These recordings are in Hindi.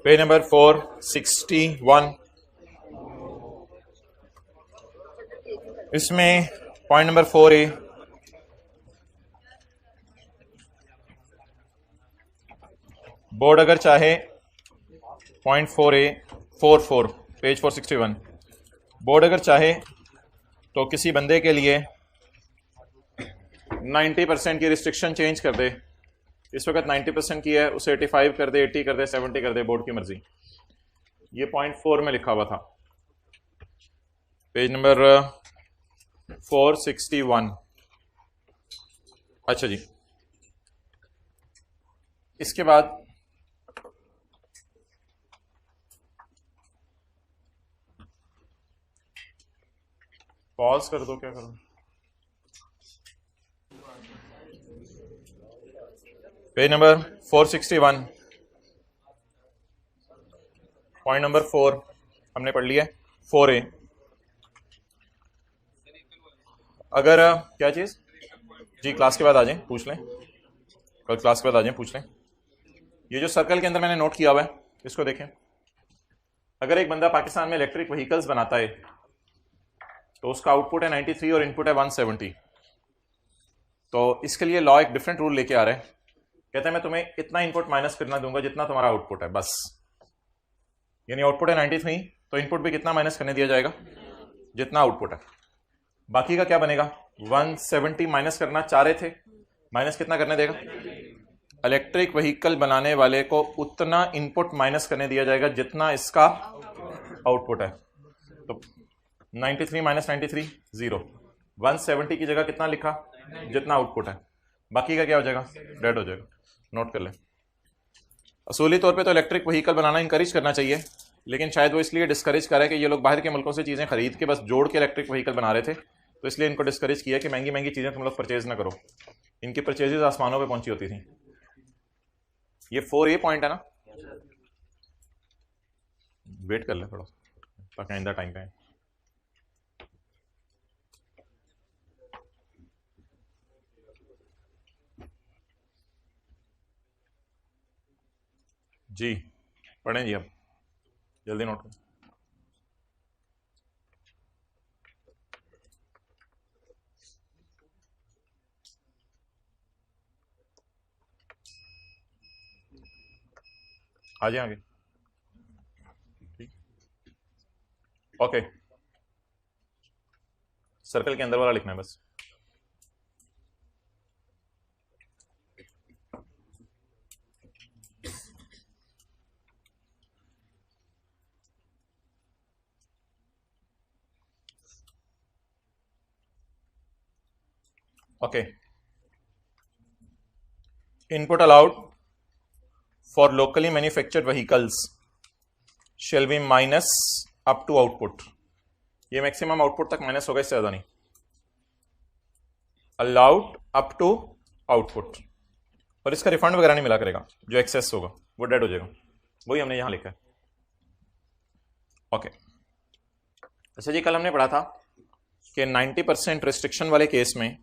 Page number 461। इसमें पॉइंट नंबर 4A, बोर्ड अगर चाहे पॉइंट 4A 44 पेज 461, बोर्ड अगर चाहे तो किसी बंदे के लिए 90% की रिस्ट्रिक्शन चेंज कर दे। इस वक्त 90% की है, उसे 85 कर दे, 80 कर दे, 70 कर दे, बोर्ड की मर्जी। ये पॉइंट 4 में लिखा हुआ था, पेज नंबर 461। अच्छा जी, इसके बाद पॉज कर दो, क्या करूं? पेज नंबर 461, पॉइंट नंबर 4 हमने पढ़ लिया। 4A, अगर क्या चीज जी, क्लास के बाद आ जाएं, पूछ लें, कल क्लास के बाद आ जाएं, पूछ लें। ये जो सर्कल के अंदर मैंने नोट किया हुआ है, इसको देखें। अगर एक बंदा पाकिस्तान में इलेक्ट्रिक व्हीकल्स बनाता है तो उसका आउटपुट है 93 और इनपुट है 170। तो इसके लिए लॉ एक डिफरेंट रूल लेके आ रहा है। कहते हैं मैं तुम्हें इतना इनपुट माइनस करना दूंगा जितना तुम्हारा आउटपुट है, बस। यानी आउटपुट है 93, तो इनपुट भी कितना माइनस करने दिया जाएगा? जितना आउटपुट है। बाकी का क्या बनेगा? 170 माइनस करना चाह रहे थे, माइनस कितना करने देगा? इलेक्ट्रिक व्हीकल बनाने वाले को उतना इनपुट माइनस करने दिया जाएगा जितना इसका आउटपुट है। तो 93 माइनस 93 0। 170 की जगह कितना लिखा? जितना आउटपुट है। बाकी का क्या हो जाएगा? डेड हो जाएगा। नोट कर ले। असूली तौर पे तो इलेक्ट्रिक व्हीकल बनाना इंकरेज करना चाहिए, लेकिन शायद वो इसलिए डिस्करेज कर रहा है कि ये लोग बाहर के मुल्कों से चीज़ें खरीद के बस जोड़ के इलेक्ट्रिक व्हीकल बना रहे थे, तो इसलिए इनको डिस्करेज किया कि महंगी महंगी चीज़ें तुम लोग परचेज ना करो। इनकी परचेजेज आसमानों पे पहुंची होती थी। ये 4A पॉइंट है ना, वेट कर ले थोड़ा ताकि आइंदा टाइम पे। जी पढ़ें जी, अब जल्दी नोट करें। आ जाए आगे। ओके, सर्कल के अंदर वाला लिखना है बस। Okay, input allowed for locally manufactured vehicles shall be minus up to output. ये मैक्सिमम आउटपुट तक माइनस होगा, इससे ज्यादा नहीं। अलाउड अप टू आउटपुट, और इसका रिफंड वगैरह नहीं मिला करेगा। जो एक्सेस होगा वो डेड हो जाएगा। वही हमने यहां लिखा है। ओके, अच्छा जी, कल हमने पढ़ा था कि 90% रिस्ट्रिक्शन वाले केस में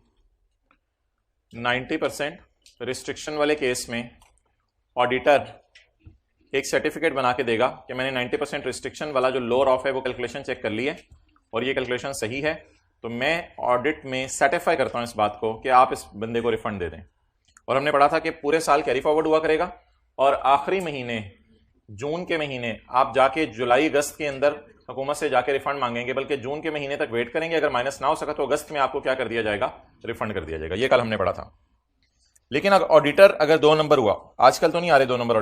90% रिस्ट्रिक्शन वाले केस में ऑडिटर एक सर्टिफिकेट बना के देगा कि मैंने 90% रिस्ट्रिक्शन वाला जो लोअर ऑफ है वो कैलकुलेशन चेक कर ली है और ये कैलकुलेशन सही है, तो मैं ऑडिट में सर्टिफाई करता हूं इस बात को कि आप इस बंदे को रिफंड दे दें। और हमने पढ़ा था कि पूरे साल कैरी फॉरवर्ड हुआ करेगा और आखिरी महीने जून के महीने आप जाके जुलाई अगस्त के अंदर हुकूमत से जाके रिफंड मांगेंगे, बल्कि जून के महीने तक वेट करेंगे। अगर माइनस ना हो सका तो अगस्त में आपको क्या कर दिया जाएगा? रिफंड कर दिया जाएगा। ये कल हमने पढ़ा था। लेकिन अगर ऑडिटर अगर 2 नंबर हुआ, आजकल तो नहीं आ रहे 2 नंबर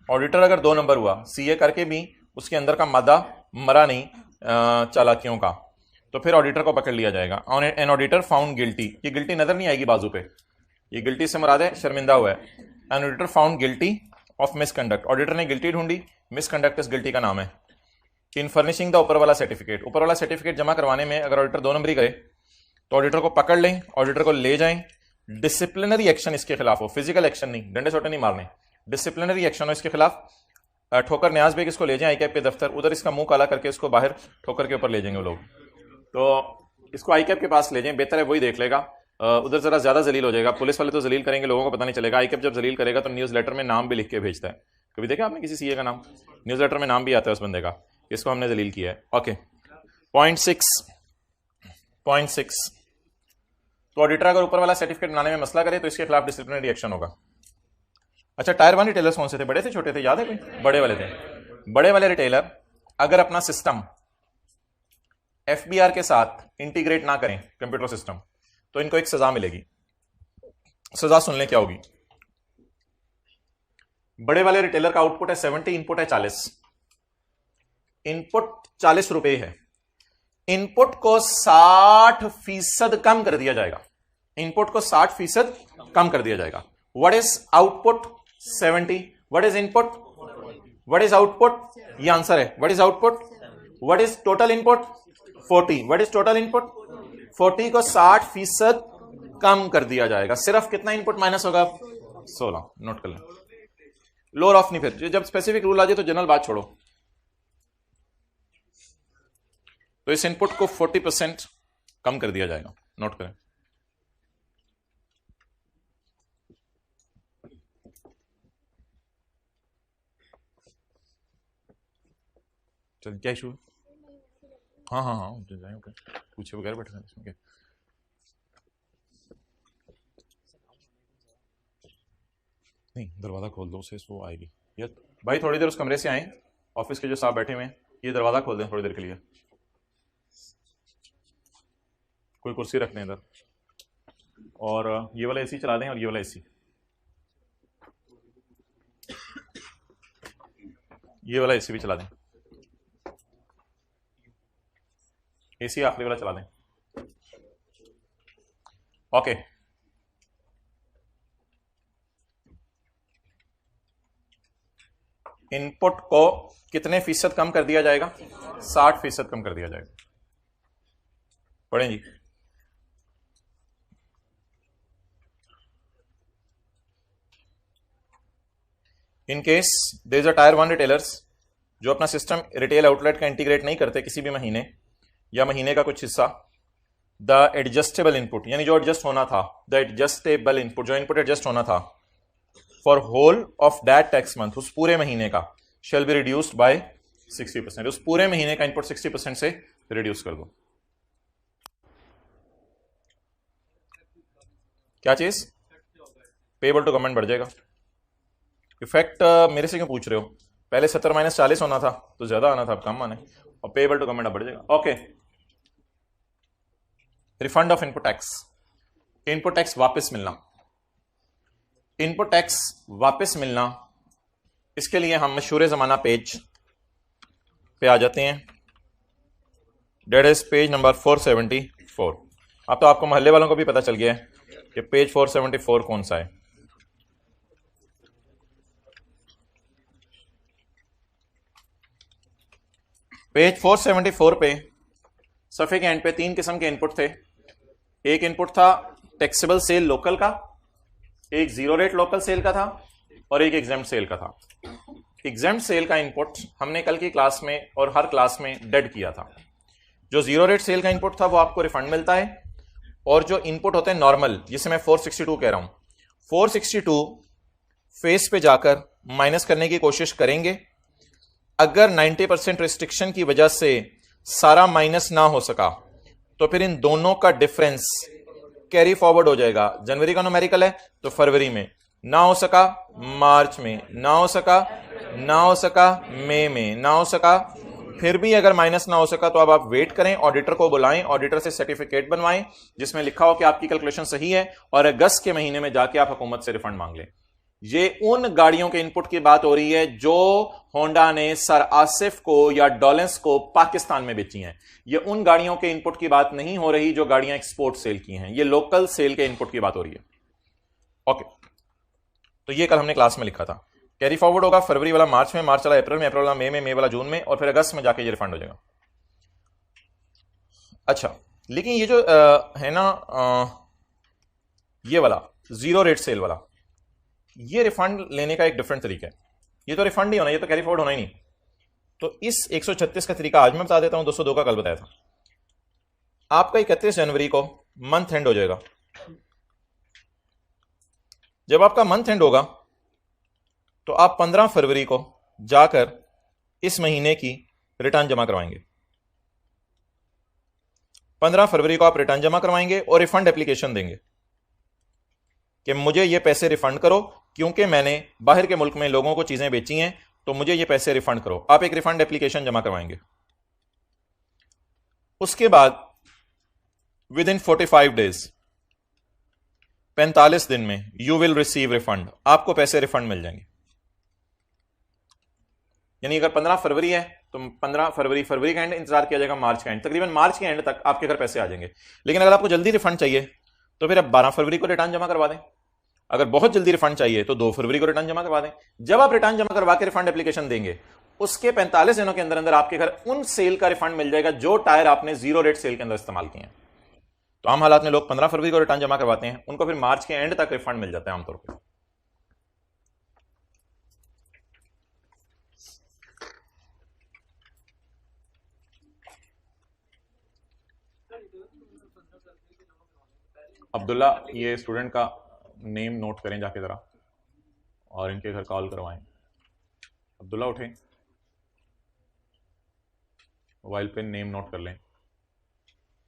ऑडिटर अगर 2 नंबर हुआ, सीए करके भी उसके अंदर का मादा मरा नहीं चालाकियों का, तो फिर ऑडिटर को पकड़ लिया जाएगा। एन ऑडिटर फाउंड गिल्टी, ये गिल्टी नजर नहीं आएगी बाजू पे, ये गिल्टी से मुराद है शर्मिंदा हुआ है। An auditor found guilty of misconduct, auditor ने गिल्टी ढूंढी, मिसकंडक्ट इस गिल्टी का नाम है। इन फर्निशिंग द ऊपर वाला सर्टिफिकेट, ऊपर वाला सर्टिफिकेट जमा करवाने में अगर ऑडिटर 2 नंबरी करे तो ऑडिटर को पकड़ लें, ऑडिटर को ले जाएं, डिसिप्लिनरी एक्शन इसके खिलाफ हो, फिजिकल एक्शन नहीं, डंडे छोटे नहीं मारने, डिसिप्लिनरी एक्शन हो इसके खिलाफ। ठोकर न्याज बेग इसको ले जाएं आईकैप के दफ्तर, उधर इसका मुंह काला करके इसको बाहर ठोकर के ऊपर ले जाएंगे वो लोग। तो इसको आईकैप के पास ले जाएं, बेहतर है वही देख लेगा उधर जरा ज्यादा जलील हो जाएगा। पुलिस वाले तो जलील करेंगे, लोगों को पता नहीं चलेगा। आईकैप जब जलील करेगा तो न्यूज लेटर में नाम भी लिख के भेजता है। कभी देखा आपने किसी सीए का नाम? न्यूज लेटर में नाम भी आता है उस बंदे का, इसको हमने जलील किया है। ओके, पॉइंट सिक्स, तो ऑडिटर अगर ऊपर वाला सर्टिफिकेट बनाने में मसला करे तो इसके खिलाफ डिसिप्लिनरी एक्शन होगा। अच्छा, टायर 1 रिटेलर्स कौन से थे? बड़े थे छोटे थे? याद है कोई? बड़े वाले थे। बड़े वाले रिटेलर अगर अपना सिस्टम एफबीआर के साथ इंटीग्रेट ना करें कंप्यूटर सिस्टम, तो इनको एक सजा मिलेगी। सजा सुन लें क्या होगी। बड़े वाले रिटेलर का आउटपुट है 70, इनपुट है 40। इनपुट 40 रुपए है, इनपुट को 60% कम कर दिया जाएगा। इनपुट को 60% कम कर दिया जाएगा। What is output? 70। What is input? What is output? ये आंसर है। What is output? What is total input? 40। What is total input? 40 को 60% कम कर दिया जाएगा। सिर्फ कितना इनपुट माइनस होगा? 16। नोट कर लें। लोअर ऑफ नहीं, फिर जब स्पेसिफिक रूल आ जाए तो जनरल बात छोड़ो। तो इस इनपुट को 40% कम कर दिया जाएगा। नोट करें। चल, क्या इशू है? हाँ पूछे बगैर बैठे इसमें क्या? नहीं, दरवाजा खोल दो, उसे वो आएगी। ये भाई थोड़ी देर उस कमरे से आए, ऑफिस के जो साहब बैठे हुए हैं, ये दरवाजा खोल दें थोड़ी देर के लिए। कोई कुर्सी रख लें इधर, और ये वाला एसी चला दें, और ये वाला एसी, ये वाला एसी भी चला दें। एसी आखिरी वाला चला दें। ओके, इनपुट को कितने फीसद कम कर दिया जाएगा? 60% कम कर दिया जाएगा। पढ़ें जी। In case there is a tier 1 retailers जो अपना सिस्टम रिटेल आउटलेट का इंटीग्रेट नहीं करते किसी भी महीने या महीने का कुछ हिस्सा, द एडजस्टेबल इनपुट, यानी जो एडजस्ट होना था, द एडजस्टेबल इनपुट, जो इनपुट एडजस्ट होना था for whole of that tax month, उस पूरे महीने का, शेल बी रिड्यूस्ड बाय 60%। उस पूरे महीने का इनपुट 60% से रिड्यूस कर दो। क्या चीज? पेबल टू गवर्नमेंट बढ़ जाएगा। इफेक्ट मेरे से क्यों पूछ रहे हो? पहले 70 - 40 होना था तो ज्यादा आना था, अब कम आना है, और पेबल टू गवर्नमेंट अब बढ़ जाएगा। Okay, refund of input tax, input tax वापस मिलना। इनपुट टैक्स वापस मिलना, इसके लिए हम मशहूर जमाना पेज पे आ जाते हैं। Date is page number 474। अब तो आपको मोहल्ले वालों को भी पता चल गया है कि पेज 474 कौन सा है। पेज 474 पे सफ़े के एंड पे 3 किस्म के इनपुट थे। एक इनपुट था टैक्सेबल सेल लोकल का, एक जीरो रेट लोकल सेल का था, और एक एग्जेम्प्ट सेल का था। एग्जेम्प्ट सेल का इनपुट हमने कल की क्लास में और हर क्लास में डेड किया था। जो जीरो रेट सेल का इनपुट था वो आपको रिफंड मिलता है, और जो इनपुट होते हैं नॉर्मल, जिसे मैं 462 कह रहा हूं, 462 फेस पे जाकर माइनस करने की कोशिश करेंगे। अगर 90% रिस्ट्रिक्शन की वजह से सारा माइनस ना हो सका तो फिर इन दोनों का डिफरेंस कैरी फॉरवर्ड हो जाएगा। जनवरी का न्यूमेरिकल है तो फरवरी में, ना हो सका मार्च में, ना हो सका मई में, ना हो सका, फिर भी अगर माइनस ना हो सका तो अब आप वेट करें, ऑडिटर को बुलाएं, ऑडिटर से सर्टिफिकेट बनवाएं जिसमें लिखा हो कि आपकी कैलकुलेशन सही है, और अगस्त के महीने में जाके आप हुकूमत से रिफंड मांग लें। ये उन गाड़ियों के इनपुट की बात हो रही है जो होंडा ने सर आसिफ को या डॉलेंस को पाकिस्तान में बेची हैं। ये उन गाड़ियों के इनपुट की बात नहीं हो रही जो गाड़ियां एक्सपोर्ट सेल की हैं, ये लोकल सेल के इनपुट की बात हो रही है। ओके, तो ये कल हमने क्लास में लिखा था। कैरी फॉरवर्ड होगा फरवरी वाला मार्च में, मार्च वाला अप्रैल में, अप्रैल वाला मई में, मई वाला जून में, और फिर अगस्त में जाके ये रिफंड हो जाएगा। अच्छा, लेकिन ये जो है ना ये वाला जीरो रेट सेल वाला, ये रिफंड लेने का एक डिफरेंट तरीका है। ये तो रिफंड नहीं होना, ये तो कैरी फॉरवर्ड होना ही नहीं। तो इस 136 का तरीका आज मैं बता देता हूं, 202 का कल बताया था। आपका 31 जनवरी को मंथ एंड हो जाएगा, जब आपका मंथ एंड होगा तो आप 15 फरवरी को जाकर इस महीने की रिटर्न जमा करवाएंगे। 15 फरवरी को आप रिटर्न जमा करवाएंगे और रिफंड एप्लीकेशन देंगे कि मुझे ये पैसे रिफंड करो, क्योंकि मैंने बाहर के मुल्क में लोगों को चीजें बेची हैं, तो मुझे ये पैसे रिफंड करो। आप एक रिफंड एप्लीकेशन जमा करवाएंगे। उसके बाद विद इन 45 डेज, 45 दिन में यू विल रिसीव रिफंड, आपको पैसे रिफंड मिल जाएंगे। यानी अगर 15 फरवरी है तो 15 फरवरी का एंड इंतजार किया जाएगा, मार्च का एंड, तकरीबन मार्च के एंड तक आपके घर पैसे आ जाएंगे। लेकिन अगर आपको जल्दी रिफंड चाहिए तो फिर आप 12 फरवरी को रिटर्न जमा करवा दें। अगर बहुत जल्दी रिफंड चाहिए तो 2 फरवरी को रिटर्न जमा करवा दें। जब आप रिटर्न जमा करवा के रिफंड एप्लीकेशन देंगे, उसके 45 दिनों के अंदर अंदर आपके घर उन सेल का रिफंड मिल जाएगा जो टायर आपने जीरो रेट सेल के अंदर इस्तेमाल किए हैं। तो आम हालात में लोग 15 फरवरी को रिटर्न जमा करवाते हैं, उनको फिर मार्च के एंड तक रिफंड मिल जाता है आमतौर पर। अब्दुल्ला, ये स्टूडेंट का नेम नोट करें जाके जरा और इनके घर कॉल करवाएं। अब्दुल्ला उठें, मोबाइल पे नेम नोट कर लें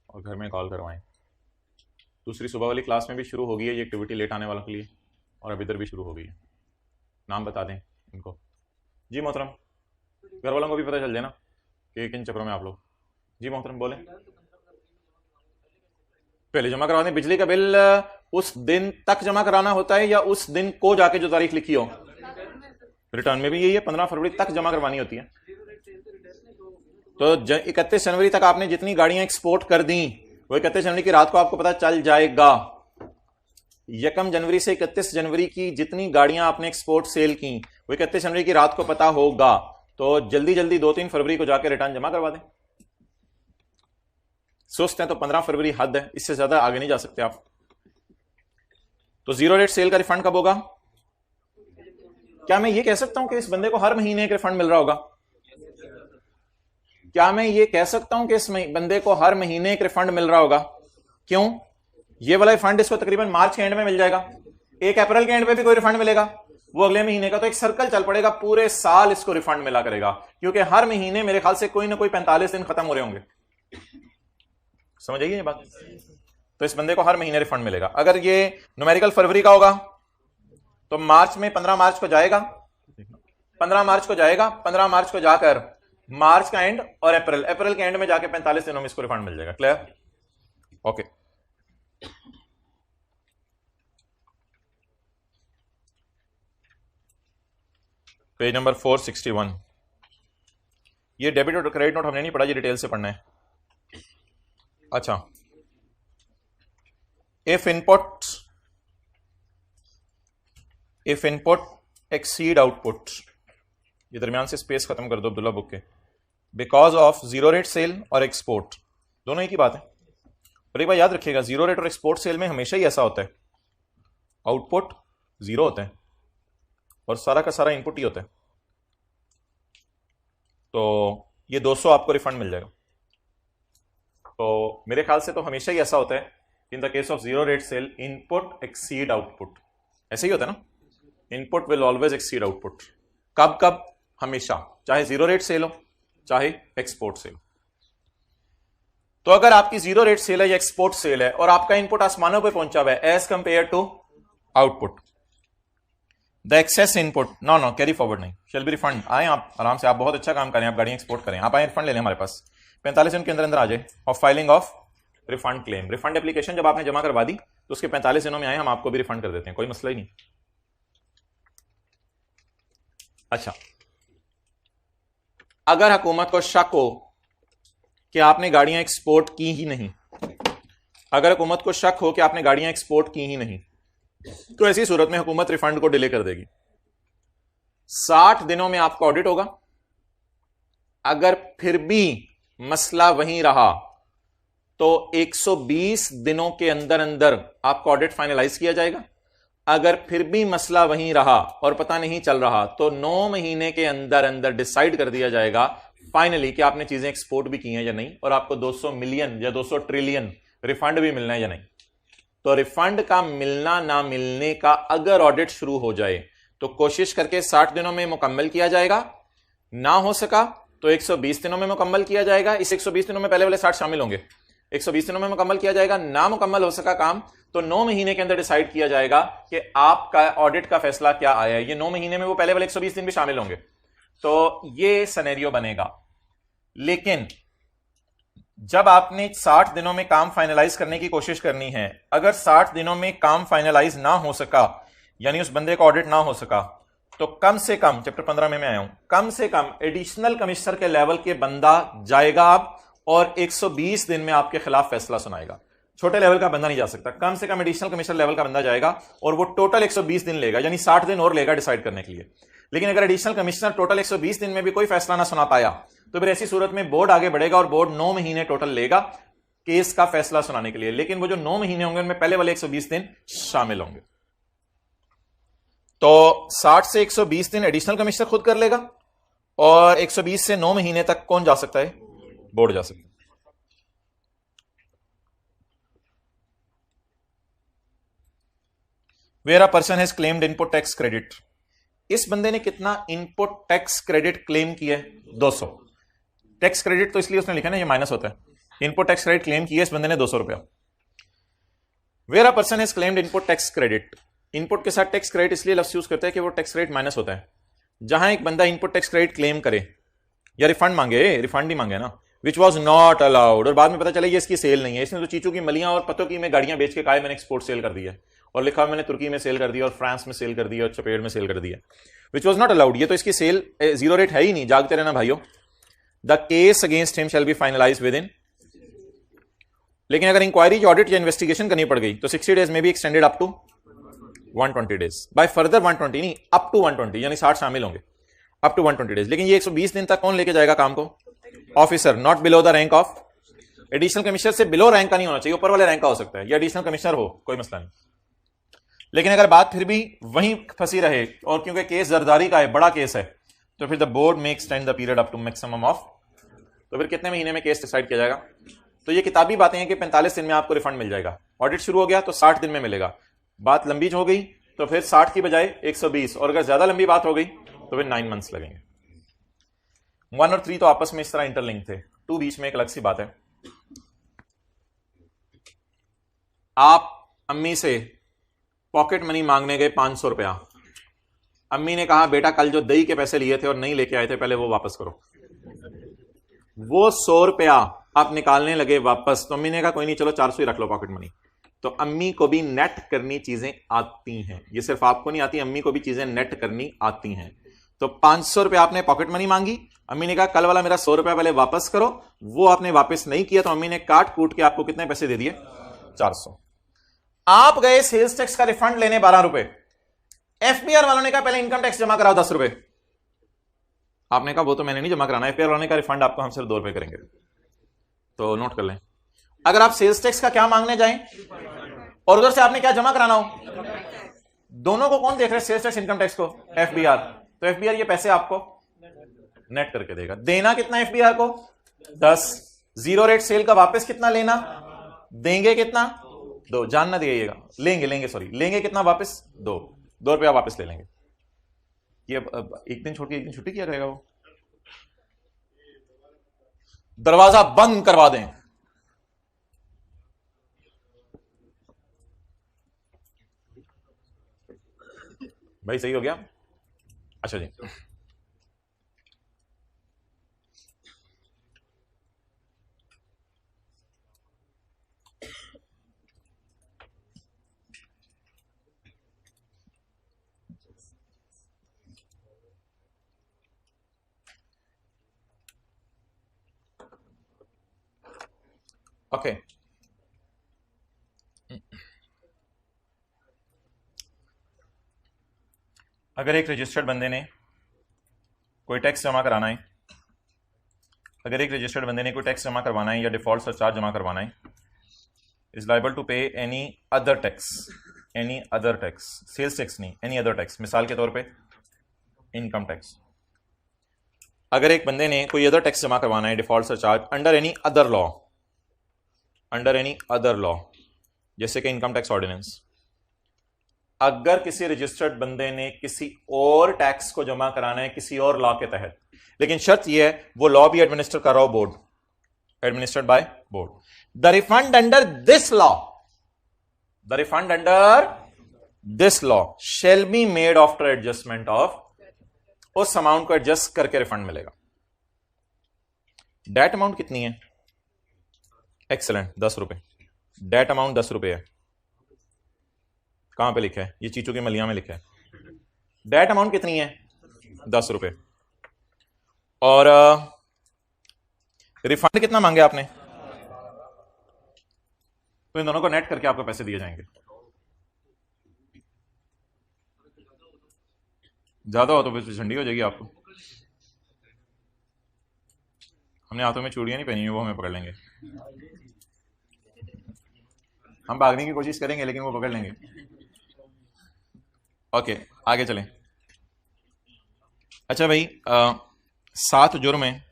और घर में कॉल करवाएं। दूसरी सुबह वाली क्लास में भी शुरू हो गई है ये एक्टिविटी लेट आने वालों के लिए, और अब इधर भी शुरू हो गई है। नाम बता दें इनको। जी मोहतरम, घर वालों को भी पता चल जाए ना कि किन चक्रों में आप लोग। जी मोहतरम बोलें। पहले जमा करवा दें। बिजली का बिल उस दिन तक जमा कराना होता है या उस दिन को जाके जो तारीख लिखी हो? रिटर्न में भी यही है, 15 फरवरी तक जमा करवानी होती है। तो 31 जनवरी तक आपने जितनी गाड़ियां एक्सपोर्ट कर दी वो 31 जनवरी की रात को आपको पता चल जाएगा। 1 जनवरी से 31 जनवरी की जितनी गाड़ियां आपने एक्सपोर्ट सेल की वो 31 जनवरी की रात को पता होगा। तो जल्दी जल्दी 2-3 फरवरी को जाकर रिटर्न जमा करवा दें। सुस्त हैं तो 15 फरवरी हद है, इससे ज्यादा आगे नहीं जा सकते आप। तो जीरो रेट सेल का रिफंड कब होगा? क्या मैं ये कह सकता हूं कि इस बंदे को हर महीने एक रिफंड मिल रहा होगा? क्या मैं ये कह सकता हूं कि इस बंदे को हर महीने एक रिफंड मिल रहा होगा? क्यों? ये वाला रिफंड इसको तकरीबन मार्च के एंड में मिल जाएगा, 1 अप्रैल के एंड में भी कोई रिफंड मिलेगा, वो अगले महीने का। तो एक सर्कल चल पड़ेगा, पूरे साल इसको रिफंड मिला करेगा, क्योंकि हर महीने मेरे ख्याल से कोई ना कोई 45 दिन खत्म हो रहे होंगे। समझ आइए ये बात? तो इस बंदे को हर महीने रिफंड मिलेगा। अगर ये न्यूमेरिकल फरवरी का होगा तो मार्च में 15 मार्च को जाएगा, 15 मार्च को जाएगा, 15 मार्च को जाकर मार्च का एंड और अप्रैल के एंड में जाके 45 दिनों में इसको रिफंड मिल जाएगा। क्लियर? ओके। Page number 461। ये डेबिट और क्रेडिट नोट हमने नहीं पढ़ा, ये डिटेल से पढ़ना है। अच्छा, इफ इनपुट एक्सीड आउटपुट, ये दरमियान से स्पेस खत्म कर दो अब्दुल्ला बुक के, because of zero rate sale और एक्सपोर्ट, दोनों एक ही बात है। और एक बात याद रखिएगा, जीरो रेट और एक्सपोर्ट सेल में हमेशा ही ऐसा होता है, आउटपुट जीरो होता है और सारा का सारा इनपुट ही होता है। तो ये 200 आपको रिफंड मिल जाएगा। तो मेरे ख्याल से तो हमेशा ही ऐसा होता है, in the case of zero rate sale input exceed output, ऐसे ही होता है ना, input will always exceed output. कब कब? हमेशा, चाहे जीरो रेट सेल हो चाहे एक्सपोर्ट सेल। तो अगर आपकी जीरो रेट सेल है या एक्सपोर्ट सेल है और आपका इनपुट आसमानों पे पहुंचा हुआ है as compared to output, the excess input no carry forward नहीं, शेल बी रिफंड। आए आप आराम से, आप बहुत अच्छा काम करें, आप गाड़ियां एक्सपोर्ट करें, आप आए रिफंड ले लें हमारे पास। 45 दिन के अंदर अंदर आ जाए और filing of refund claim, refund application जब आपने जमा करवा दी तो उसके 45 दिनों में आए, हम आपको भी रिफंड कर देते हैं, कोई मसला ही नहीं। अच्छा, अगर हुकूमत को शक हो कि आपने गाड़ियां एक्सपोर्ट की ही नहीं, अगर हुकूमत को शक हो कि आपने गाड़ियां एक्सपोर्ट की ही नहीं, तो ऐसी सूरत में हुकूमत रिफंड को डिले कर देगी। 60 दिनों में आपका ऑडिट होगा। अगर फिर भी मसला वहीं रहा तो 120 दिनों के अंदर अंदर आपका ऑडिट फाइनलाइज किया जाएगा। अगर फिर भी मसला वहीं रहा और पता नहीं चल रहा तो 9 महीने के अंदर अंदर डिसाइड कर दिया जाएगा फाइनली कि आपने चीजें एक्सपोर्ट भी की हैं या नहीं, और आपको 200 मिलियन या 200 ट्रिलियन रिफंड भी मिलना है या नहीं। तो रिफंड का मिलना ना मिलने का अगर ऑडिट शुरू हो जाए तो कोशिश करके 60 दिनों में मुकम्मल किया जाएगा, ना हो सका तो 120 दिनों में मुकम्मल किया जाएगा। इस 120 दिनों में पहले वाले 60 शामिल होंगे, 120 दिनों में मुकम्मल किया जाएगा। ना मुकम्मल हो सका काम तो 9 महीने के अंदर डिसाइड किया जाएगा कि आपका ऑडिट का फैसला क्या आया है। ये 9 महीने में वो पहले वाले 120 दिन भी शामिल होंगे, तो ये सिनेरियो बनेगा। लेकिन जब आपने 60 दिनों में काम फाइनलाइज करने की कोशिश करनी है, अगर 60 दिनों में काम फाइनलाइज ना हो सका, यानी उस बंदे का ऑडिट ना हो सका, तो कम से कम, चैप्टर 15 में मैं आया हूं, कम से कम एडिशनल कमिश्नर के लेवल के बंदा जाएगा आप और 120 दिन में आपके खिलाफ फैसला सुनाएगा। छोटे लेवल का बंदा नहीं जा सकता, कम से कम एडिशनल कमिश्नर लेवल का बंदा जाएगा और वो टोटल 120 दिन लेगा, यानी 60 दिन और लेगा डिसाइड करने के लिए। लेकिन अगर एडिशनल कमिश्नर टोटल 120 दिन में भी कोई फैसला ना सुना पाया तो फिर ऐसी सूरत में बोर्ड आगे बढ़ेगा और बोर्ड 9 महीने टोटल लेगा केस का फैसला सुनाने के लिए। लेकिन वो जो 9 महीने होंगे उनमें पहले वाले 120 दिन शामिल होंगे। तो 60 से 120 दिन एडिशनल कमिश्नर खुद कर लेगा और 120 से 9 महीने तक कौन जा सकता है? बोर्ड जा सकता है। Where a person has claimed input tax credit, इस बंदे ने कितना इनपुट टैक्स क्रेडिट क्लेम किया है? 200। टैक्स क्रेडिट तो इसलिए उसने लिखा ना, ये माइनस होता है। इनपुट टैक्स क्रेडिट क्लेम किया इस बंदे ने 200 रुपया। Where a person has claimed input tax credit, input के साथ टैक्स क्रेडिट इसलिए लफ्ज यूज करते हैं कि वो टैक्स क्रेडिट माइनस होता है। जहां एक बंदा इनपुट टैक्स क्रेडिट क्लेम करे या रिफंड मांगे, रिफंड ही मांगे ना, विच वॉज नॉट अलाउड, और बाद में पता चले ये इसकी सेल नहीं है, इसने तो चीचू की मलियां और पत्तों की में गाड़ियां बेच के कहा मैंने एक्सपोर्ट सेल कर दिया और लिखा मैंने तुर्की में सेल कर दिया और फ्रांस में सेल कर दिया और चपेट में सेल कर दिया, विच वॉज नॉट अलाउड। ये तो इसकी सेल जीरो रेट है ही नहीं, जागते रहना भाइयों। The case against him shall be finalise within, लेकिन अगर इंक्वायरी ऑडिट या इन्वेस्टिगेशन करनी पड़ गई तो 60 डेज में भी extended up to 120 days, by further 120 नहीं, अप टू 120, यानी 60 शामिल होंगे, अप टू 120 डेज। लेकिन ये 120 दिन तक कौन लेके जाएगा काम को? Officer, not below the rank of additional commissioner, से बिलो रैंक का नहीं होना चाहिए, ऊपर वाले रैंक का हो सकता है, या एडिशनल कमिश्नर हो, कोई मसला नहीं। लेकिन अगर बात फिर भी वहीं फंसी रहे और क्योंकि केस जरदारी का है, बड़ा केस है, तो फिर द बोर्ड में extend the period up to maximum of, तो फिर कितने महीने में केस डिसाइड किया जाएगा? तो ये किताबी बातें हैं कि 45 दिन में आपको रिफंड मिल जाएगा। ऑडिट शुरू हो गया तो 60 दिन में मिलेगा, बात लंबी हो गई तो फिर 60 की बजाय 120, और अगर ज्यादा लंबी बात हो गई तो फिर 9 मंथ्स लगेंगे। 1 और 3 तो आपस में इस तरह इंटरलिंक थे, 2 बीच में एक अलग सी बात है। आप अम्मी से पॉकेट मनी मांगने गए 500 रुपया, अम्मी ने कहा बेटा कल जो दही के पैसे लिए थे और नहीं लेके आए थे पहले वो वापस करो। वो 100 रुपया आप निकालने लगे वापस, तो अम्मी ने कहा कोई नहीं चलो 400 ही रख लो पॉकेट मनी। तो अम्मी को भी नेट करनी चीजें आती हैं, ये सिर्फ आपको नहीं आती, अम्मी को भी चीजें नेट करनी आती हैं। तो 500 रुपया आपने पॉकेट मनी मांगी, अम्मी ने कहा कल वाला मेरा 100 रुपया पहले वापस करो, वो आपने वापस नहीं किया तो अम्मी ने काट कूट के आपको कितने पैसे दे दिए? 400। आप गए सेल्स टैक्स का रिफंड लेने 12 रुपए, एफबीआर वालों ने कहा पहले इनकम टैक्स जमा कराओ 10 रुपए, आपने कहा वो तो मैंने नहीं जमा कराना, एफबीआर वालों ने कहा रिफंड आपको हम सिर्फ 2 रुपए करेंगे। तो नोट कर लें, अगर आप सेल्स टैक्स का क्या मांगने जाएं और उधर से आपने क्या जमा कराना हो, दोनों को कौन देख रहे हैं? सेल्स टैक्स इनकम टैक्स को एफबीआर। तो एफबीआर ये पैसे आपको नेट करके देगा। देना कितना एफबीआर को? 10। जीरो रेट सेल का वापस कितना लेना? देंगे कितना? 2। जानना दिएगा, लेंगे कितना वापस? 2 रुपया वापस ले लेंगे। ये एक दिन छोड़ के एक दिन छुट्टी किया करेगा वो, दरवाजा बंद करवा दें। भाई सही हो गया? अच्छा जी, ओके। अगर एक रजिस्टर्ड बंदे ने कोई टैक्स जमा कराना है, अगर एक रजिस्टर्ड बंदे ने कोई टैक्स जमा करवाना है या डिफॉल्ट सरचार्ज जमा करवाना है, is liable to pay any other tax, sales tax नहीं, एनी अदर टैक्स। मिसाल के तौर पे इनकम टैक्स। अगर एक बंदे ने कोई अदर टैक्स जमा करवाना है, default surcharge, under any other law, जैसे कि इनकम टैक्स ऑर्डिनेंस, अगर किसी रजिस्टर्ड बंदे ने किसी और टैक्स को जमा कराना है किसी और लॉ के तहत, लेकिन शर्त यह है वो लॉ भी एडमिनिस्टर कर रहा हो board, administered by board, the refund under this law, the refund under this law shall be made after adjustment of, उस अमाउंट को एडजस्ट करके रिफंड मिलेगा। डेट अमाउंट कितनी है? एक्सेलेंट, 10 रुपए। डेट अमाउंट 10 रुपए है। कहां पे लिखा है? ये चीचू की मलिया में लिखा है। डेट अमाउंट कितनी है? 10 रुपए। और रिफंड कितना मांगे आपने? तो इन दोनों को नेट करके आपको पैसे दिए जाएंगे। ज्यादा हो तो फिर ठंडी हो जाएगी आपको। हमने हाथों में चूड़ियां नहीं पहनी है, वो हमें पकड़ लेंगे। हम भागने की कोशिश करेंगे लेकिन वो पकड़ लेंगे। ओके, आगे चलें। अच्छा भाई, 7 जुर्म है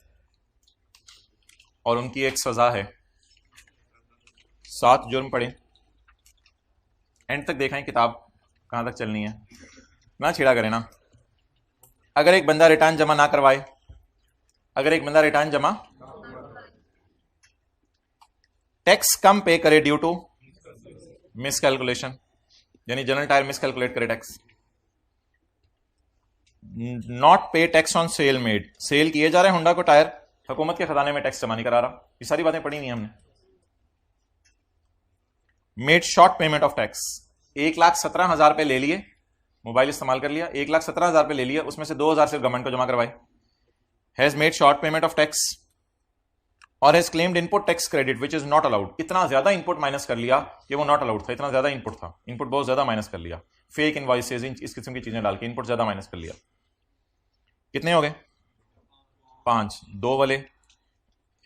और उनकी एक सजा है। 7 जुर्म पढ़े, एंड तक देखें किताब कहां तक चलनी है, ना छेड़ा करें ना। अगर एक बंदा रिटर्न जमा ना करवाए, अगर एक बंदा रिटर्न जमा, टैक्स कम पे करे ड्यू टू मिस कैलकुलेशन, यानी जनरल टायर मिस कैलकुलेट करे tax, not pay tax on sale made, sale किए जा रहे हैं होंडा को टायर, हुकूमत के खजाने में टैक्स जमा नहीं करा रहा, ये सारी बातें पढ़ी नहीं हमने। Made short payment of tax, 1,17,000 रुपए ले लिए, मोबाइल इस्तेमाल कर लिया, 1,17,000 रुपए ले लिया, उसमें से 2,000 सिर्फ गवर्नमेंट को जमा करवाए। Has made short payment of tax और has claimed input tax credit which is not allowed, इतना ज्यादा इनपुट माइनस कर लिया कि वो नॉट अलाउड था, इतना ज्यादा इनपुट था, इनपुट बहुत ज्यादा माइनस कर लिया, फेक इनवॉइसेज, इस किस्म की चीजें डाल के इनपुट ज्यादा माइनस कर लिया। कितने हो गए? 5, 2 वाले,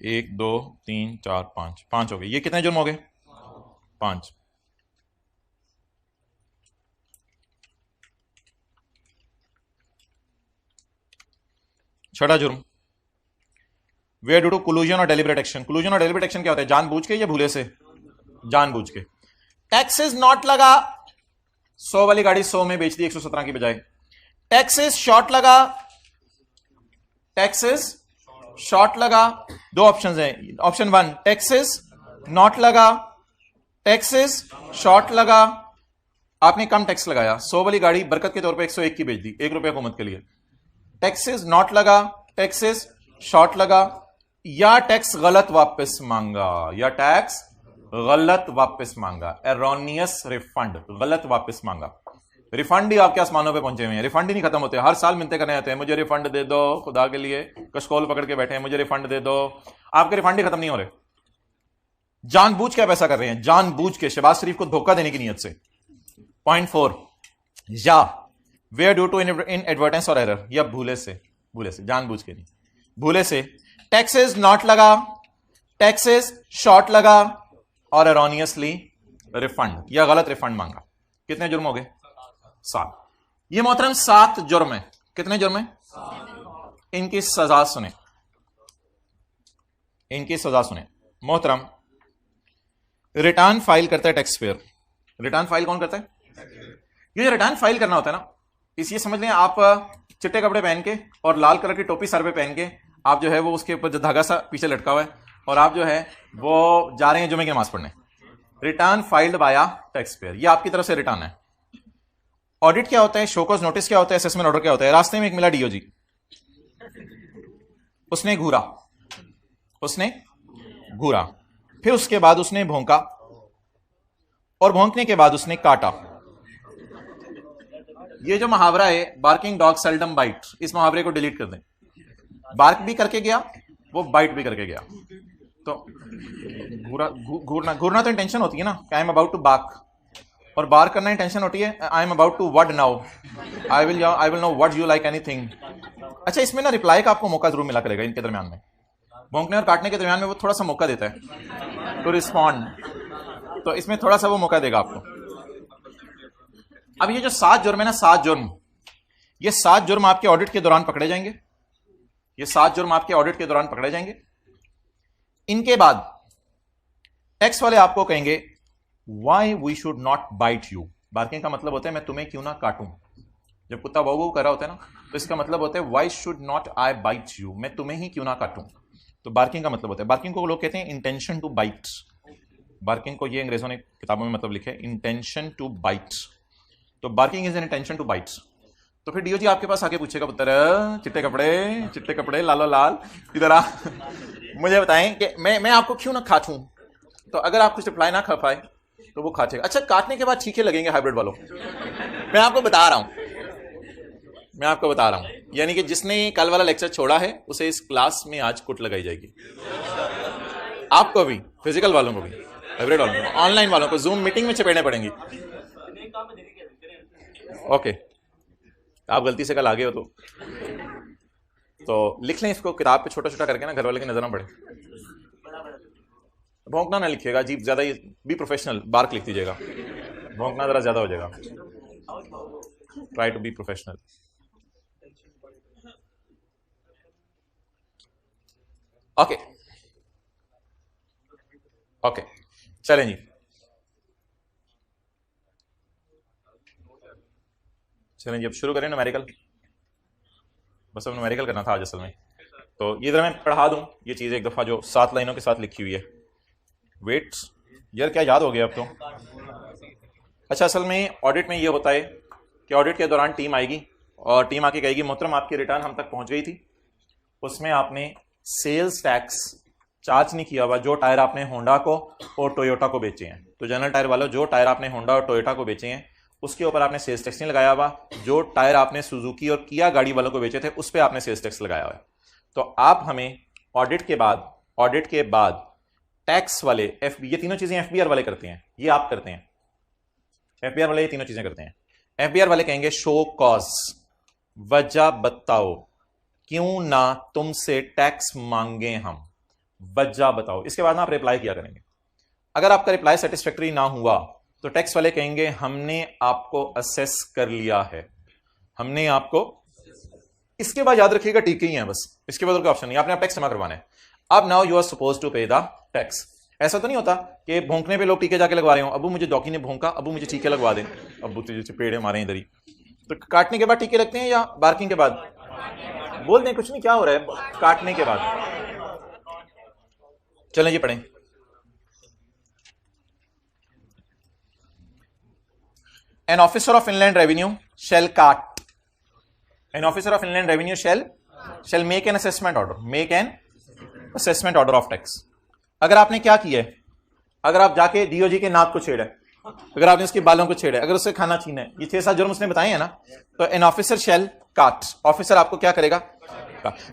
1 2 3 4 5, 5 हो गए। ये कितने जुर्म हो गए? 5। छठा जुर्म, वेयर ड्यू टू कोलूजन और डेलिबरेट एक्शन। कोलूजन और डेलिबरेट एक्शन क्या होता है? जानबूझ के या भूले से? जानबूझ के। टैक्सेस नॉट लगा, 100 वाली गाड़ी 100 में बेच दी 117 की बजाय। टैक्सेस शॉर्ट लगा, टैक्सेस शॉर्ट लगा, 2 ऑप्शंस हैं। ऑप्शन 1 टैक्सेस नॉट लगा, टैक्सेस शॉर्ट लगा, आपने कम टैक्स लगाया, 100 वाली गाड़ी बरकत के तौर पे 101 की बेच दी, 1 रुपया हुकूमत के लिए। टैक्सेस नॉट लगा, टैक्सेस शॉर्ट लगा, या टैक्स गलत वापस मांगा, या टैक्स गलत वापस मांगा, एरोनियस रिफंड, गलत वापस मांगा। रिफंड ही आपके आसमानों पे पहुंचे हुए हैं, रिफंड ही नहीं खत्म होते, हर साल मिलते करने आते हैं, मुझे रिफंड दे दो, खुदा के लिए कशकोल पकड़ के बैठे हैं, मुझे रिफंड दे दो। आपके रिफंड ही खत्म नहीं हो रहे, जानबूझ के पैसा कर रहे हैं, जानबूझ के, शहबाज शरीफ को धोखा देने की नीयत से। पॉइंट 4, या वेयर ड्यू टू इन एडवर्टेंस और एरर, या भूले से, भूले से, जानबूझ के नहीं, भूले से। टैक्सेस नॉट लगा, टैक्सेस शॉर्ट लगा, और एरोनियसली रिफंड या गलत रिफंड मांगा। कितने जुर्म हो गए? 7। ये मोहतरम 7 जुर्म है। कितने जुर्म है? इनकी सजा सुने, इनकी सजा सुने मोहतरम। रिटर्न फाइल करता है टैक्स पेयर। रिटर्न फाइल कौन करता है? ये रिटर्न फाइल करना होता है ना, इस ये समझ लें आप चिट्टे कपड़े पहन के और लाल कलर की टोपी सर पे पहन के, आप जो है वो उसके ऊपर धागा सा पीछे लटका हुआ है, और आप जो है वो जा रहे हैं जुमे की नमाज पढ़ने। रिटर्न फाइल्ड बाया टैक्स पेयर, ये आपकी तरफ से रिटर्न है। ऑडिट क्या होता है? शोकॉज नोटिस क्या होता है? असेसमेंट ऑर्डर क्या होता है? रास्ते में एक मिला डीओजी, उसने घूरा, उसने घूरा, फिर उसके बाद उसने भौंका, और भौंकने के बाद उसने काटा। ये जो मुहावरा है बार्किंग डॉग सेल्डम बाइट, इस मुहावरे को डिलीट कर दें। बार्क भी करके गया, वो बाइट भी करके गया। तो घूरना तो इंटेंशन होती है ना, I am about to bark, और बार करना इंटेंशन होती है I am about to word now, I will know what you like anything. अच्छा, इसमें ना रिप्लाई का आपको मौका जरूर मिला करेगा इनके दरमियान में, भौंकने और काटने के दरमियान में वो थोड़ा सा मौका देता है टू रिस्पॉन्ड, तो इसमें थोड़ा सा वो मौका देगा आपको। अब ये जो 7 जुर्म है ना, 7 जुर्म, ये 7 जुर्म आपके ऑडिट के दौरान पकड़े जाएंगे, ये 7 जुर्म आपके ऑडिट के दौरान पकड़े जाएंगे। इनके बाद टैक्स वाले आपको कहेंगे why we should not bite you. Barking का मतलब होता है मैं तुम्हें क्यों ना काटूं। जब कुत्ता वाऊ वाऊ कर रहा होता है ना, तो इसका मतलब होता है why should not I bite you, मैं तुम्हें ही क्यों ना काटूं। तो बार्किंग का मतलब होता है, बार्किंग को लोग कहते हैं इंटेंशन टू बाइट। बार्किंग को ये अंग्रेजों ने किताबों में मतलब लिखे इंटेंशन टू बाइट। तो barking is an intention to bite. तो फिर डीओजी आपके पास आके पूछेगा पुत्र चिट्टे कपड़े लालो लाल इधर आ, मुझे बताएं कि मैं आपको क्यों ना काटूं। तो अगर आप कुछ रिप्लाई ना कर पाए तो वो काटेगा। अच्छा, काटने के बाद ठीके लगेंगे हाइब्रिड वालों, मैं आपको बता रहा हूं, यानी कि जिसने कल वाला लेक्चर छोड़ा है उसे इस क्लास में आज कुट लगाई जाएगी। आपको भी, फिजिकल वालों को भी, हाइब्रिड वालों को, ऑनलाइन वालों को जूम मीटिंग में चपेड़ने पड़ेंगी। ओके, आप गलती से कल आ गए हो तो लिख लें इसको किताब पे छोटा छोटा करके ना, घर वाले की नजर ना पड़े। भौंकना ना लिखिएगा, अजीब ज्यादा, बी प्रोफेशनल, बार्क लिख दीजिएगा, भौंकना जरा ज्यादा हो जाएगा। Try to be professional. Okay okay, चलें जी, अब शुरू करें न्यूमेरिकल। बस अब न्यूमेरिकल करना था आज असल में। तो ये जरा मैं पढ़ा दूं ये चीज़ एक दफ़ा जो 7 लाइनों के साथ लिखी हुई है। वेट्स यार क्या याद हो गया अब तो। अच्छा, असल में ऑडिट में ये होता है कि ऑडिट के दौरान टीम आएगी और टीम आके कहेगी मोहतरम आपकी रिटर्न हम तक पहुंच गई थी, उसमें आपने सेल्स टैक्स चार्ज नहीं किया हुआ जो टायर आपने होंडा को और टोयोटा को बेचे हैं। तो जनरल टायर वालों, जो टायर आपने होंडा और टोयोटा को बेचे हैं उसके ऊपर आपने सेल्स टैक्स नहीं लगाया हुआ। जो टायर आपने सुजुकी और किया गाड़ी वालों को बेचे थे उस पर आपने सेल्स टैक्स लगाया हुआ है। तो आप हमें ऑडिट के बाद टैक्स वाले ये तीनों चीजें एफबीआर वाले करते हैं, ये आप करते हैं। एफबीआर वाले ये तीनों चीजें करते हैं। एफबीआर वाले कहेंगे शो कॉज, वजह बताओ क्यों ना तुमसे टैक्स मांगे हम, वजह बताओ। इसके बाद ना आप रिप्लाई किया करेंगे। अगर आपका रिप्लाई सेटिस्फैक्टरी ना हुआ तो टैक्स वाले कहेंगे हमने आपको असेस कर लिया है, हमने आपको। इसके बाद याद रखिएगा टीके ही है बस, इसके बाद कोई ऑप्शन नहीं, आपने टैक्स जमा करवाना है। अब now you are suppose to pay the tax. ऐसा तो नहीं होता कि भोंकने पे लोग टीके जाके लगवा रहे हो, अबू मुझे डॉकी ने भोंका, अबू मुझे टीके लगवा दे, अबू तुझे पेड़ मारे इधर ही। तो काटने के बाद टीके लगते हैं या बार्किंग के बाद? बोल दें कुछ नहीं, क्या हो रहा है, काटने के बाद। चलें जी पढ़ें। An officer of inland revenue shall cut. An officer of inland revenue shall make an assessment order. Make an assessment order of tax. अगर आपने क्या किया है, अगर आप जाके डीओजी के नाक को छेड़ा है, अगर आपने उसके बालों को छेड़ा है, अगर उससे खाना छीना है, ये 6-7 जुर्म उसने बताए हैं ना, तो एन ऑफिसर शैल काट, ऑफिसर आपको क्या करेगा,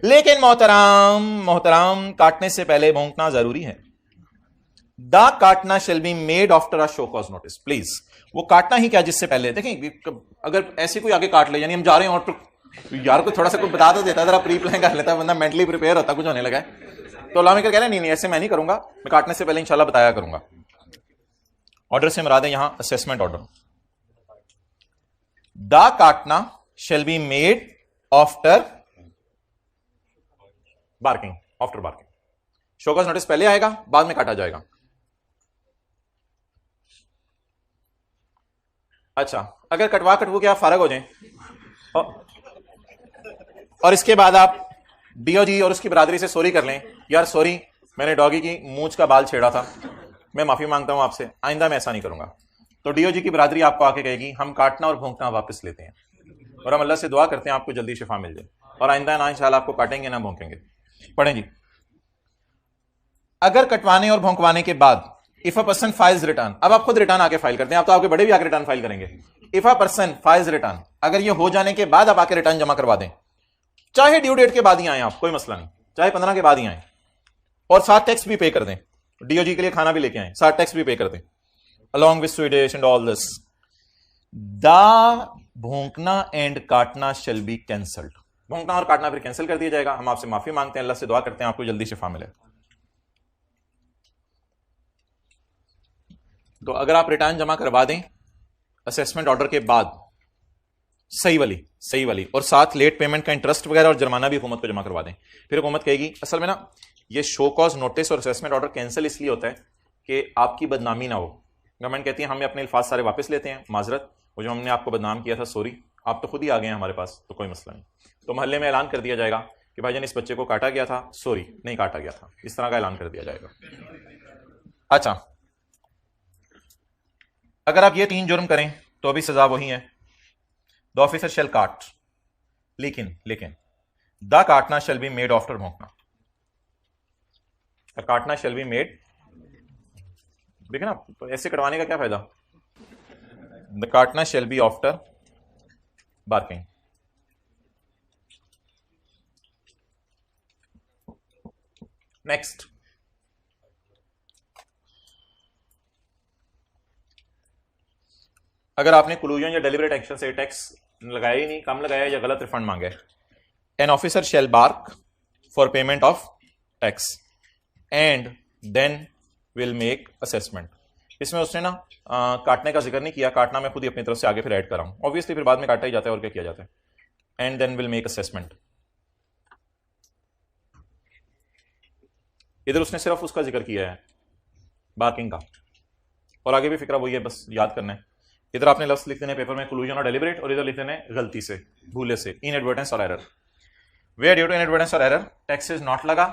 लेकिन मोहतराम काटने से पहले भौंकना जरूरी है। द काटना shall be made after a show cause notice. Please, वो काटना ही क्या जिससे पहले। देखें अगर ऐसे कोई आगे काट ले, यानी हम जा रहे हैं और तो यार को थोड़ा सा कोई बता तो देता, जरा प्री प्लान कर लेता, बंदा मेंटली प्रिपेयर होता, कुछ होने लगा है। तो लॉ मेकर कह रहे नहीं ऐसे मैं नहीं करूंगा, मैं काटने से पहले इंशाल्लाह बताया करूंगा। ऑर्डर से मुराद है यहां असेसमेंट ऑर्डर। द काटना shall be made after barking, after barking. Show cause notice पहले आएगा, बाद में काटा जाएगा। अच्छा, अगर कटवा के आप फारग हो जाएं और इसके बाद आप डीओजी और उसकी बरादरी से सॉरी कर लें, यार सॉरी मैंने डॉगी की मूंछ का बाल छेड़ा था, मैं माफी मांगता हूं आपसे, आइंदा मैं ऐसा नहीं करूंगा। तो डीओजी की बरादरी आपको आके कहेगी हम काटना और भौंकना वापस लेते हैं और हम अल्लाह से दुआ करते हैं आपको जल्दी शिफा मिल जाए और आइंदा ना इंशाल्लाह आपको काटेंगे ना भौंकेंगे। पढ़ें जी। अगर कटवाने और भौंकवाने के बाद if a person files return, अब आप खुद रिटर्न आके फाइल करते हैं, आप तो आपके बड़े भी आके रिटर्न फाइल करेंगे। If a person files return, अगर ये हो जाने के बाद आप आके रिटर्न जमा करवा दें, चाहे ड्यू डेट के बाद ही आए आप, कोई मसला नहीं, चाहे 15 के बाद ही आए, और साथ टैक्स भी पे कर दें, डीओजी के लिए खाना भी लेके आए, साथ टैक्स भी पे कर दें along with Swedish and all this, the भौंकना एंड काटना शेल बी कैंसल्ड। भौंकना और काटना फिर कैंसिल कर दिया जाएगा। हम आपसे माफी मांगते हैं, अल्लाह से दुआ करते हैं आपको जल्दी शिफा मिले। तो अगर आप रिटर्न जमा करवा दें असेसमेंट ऑर्डर के बाद, सही वाली और साथ लेट पेमेंट का इंटरेस्ट वगैरह और जुर्माना भी हुकूमत को जमा करवा दें, फिर हुकूमत कहेगी, असल में ना ये शो कॉज नोटिस और असेसमेंट ऑर्डर कैंसिल इसलिए होता है कि आपकी बदनामी ना हो, गवर्नमेंट कहती है हम अपने अल्फाज सारे वापस लेते हैं, माजरत, वो जो हमने आपको बदनाम किया था, सॉरी, आप तो खुद ही आ गए हैं हमारे पास, तो कोई मसला नहीं। तो मोहल्ले में ऐलान कर दिया जाएगा कि भाईजान इस बच्चे को काटा गया था, सॉरी नहीं काटा गया था, इस तरह का ऐलान कर दिया जाएगा। अच्छा, अगर आप ये 3 जुर्म करें तो अभी सजा वही है, द ऑफिसर शेल काट, लेकिन द काटना शेल बी मेड आफ्टर भोंकना, काटना शेल बी मेड, देखे ना, तो ऐसे कटवाने का क्या फायदा, द काटना shall be after barking. Next, अगर आपने कोलूजन या डेलिबरेट एक्शन से टैक्स लगाया ही नहीं, कम लगाया या गलत रिफंड मांगे, an officer shall bark for payment of tax and then will make assessment. इसमें उसने ना काटने का जिक्र नहीं किया, काटना मैं खुद ही अपनी तरफ से आगे फिर ऐड कर रहा हूं, ऑब्वियसली फिर बाद में काटा ही जाता है और क्या किया जाता है, and then will make assessment. इधर उसने सिर्फ उसका जिक्र किया है बार्किंग का, और आगे भी फिक्रा वही है, बस याद करना है। इधर आपने लफ्ज लिख देने पेपर में कोलूजन और डेलिबरेट, और इधर लिख देने गलती से, भूले से, इनएडवर्टेंस और error. Where due to inadvertence और एरर टैक्सेस नॉट लगा,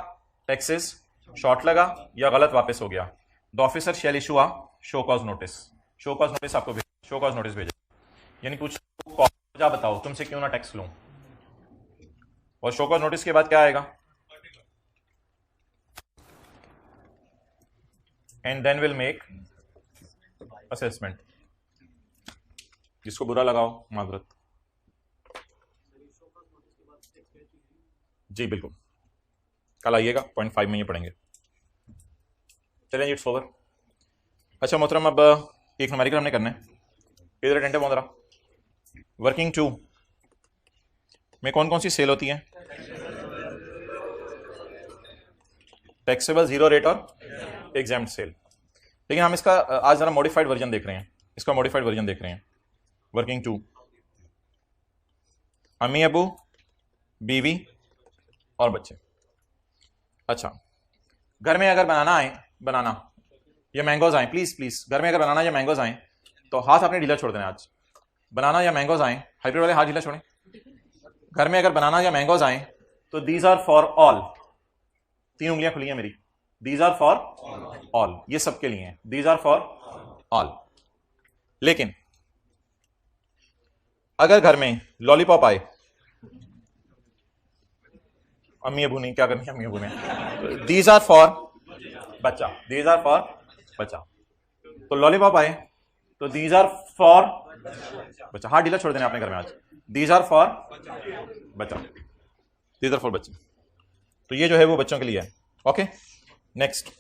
टैक्सेस शॉर्ट लगा या गलत वापस हो गया, the officer shall issue a show cause notice. Show cause notice आपको शो कॉज नोटिस भेजा, यानी पूछ वजह बताओ तुमसे क्यों ना टैक्स लूं, और शो कॉज नोटिस के बाद क्या आएगा, and then will make assessment. जिसको बुरा लगाओ माजरत। जी बिल्कुल, कल आइएगा, 0.5 में ये पढ़ेंगे। चलें, इट्स ओवर। अच्छा मोहतरम, अब एक न्यूमेरिकल हमने करना है, इधर अटेंटिव हो जरा। वर्किंग 2 में कौन कौन सी सेल होती है, टैक्सेबल, जीरो रेट और एग्जाम्प्ट सेल। लेकिन हम इसका आज जरा मॉडिफाइड वर्जन देख रहे हैं, इसका मॉडिफाइड वर्जन देख रहे हैं। वर्किंग 2, अम्मी अबू, बीवी और बच्चे। अच्छा, घर में अगर बनाना या मैंगोज आए, प्लीज घर में अगर बनाना या मैंगोज आए तो हाथ आपने ढीला छोड़ देना। आज बनाना या मैंगोज आए, हाइब्रिड वाले हाथ ढीला छोड़ें। घर में अगर बनाना या मैंगोज आए तो दीज आर फॉर ऑल, 3 उंगलियां खुली हैं मेरी, दीज आर फॉर ऑल, ये सबके लिए हैं, दीज आर फॉर ऑल। लेकिन अगर घर में लॉलीपॉप आए, अम्मी अबू नहीं, क्या करनी है अम्मी अबू ने, दीज आर फॉर बच्चा, दीज आर फॉर बच्चा। तो लॉलीपॉप आए तो दीज आर फॉर बच्चा, हाथ ढीला छोड़ देना अपने घर में आज, दीज आर फॉर बच्चा, दीज आर फॉर बच्चे। तो ये जो है वो बच्चों के लिए है। Okay, next.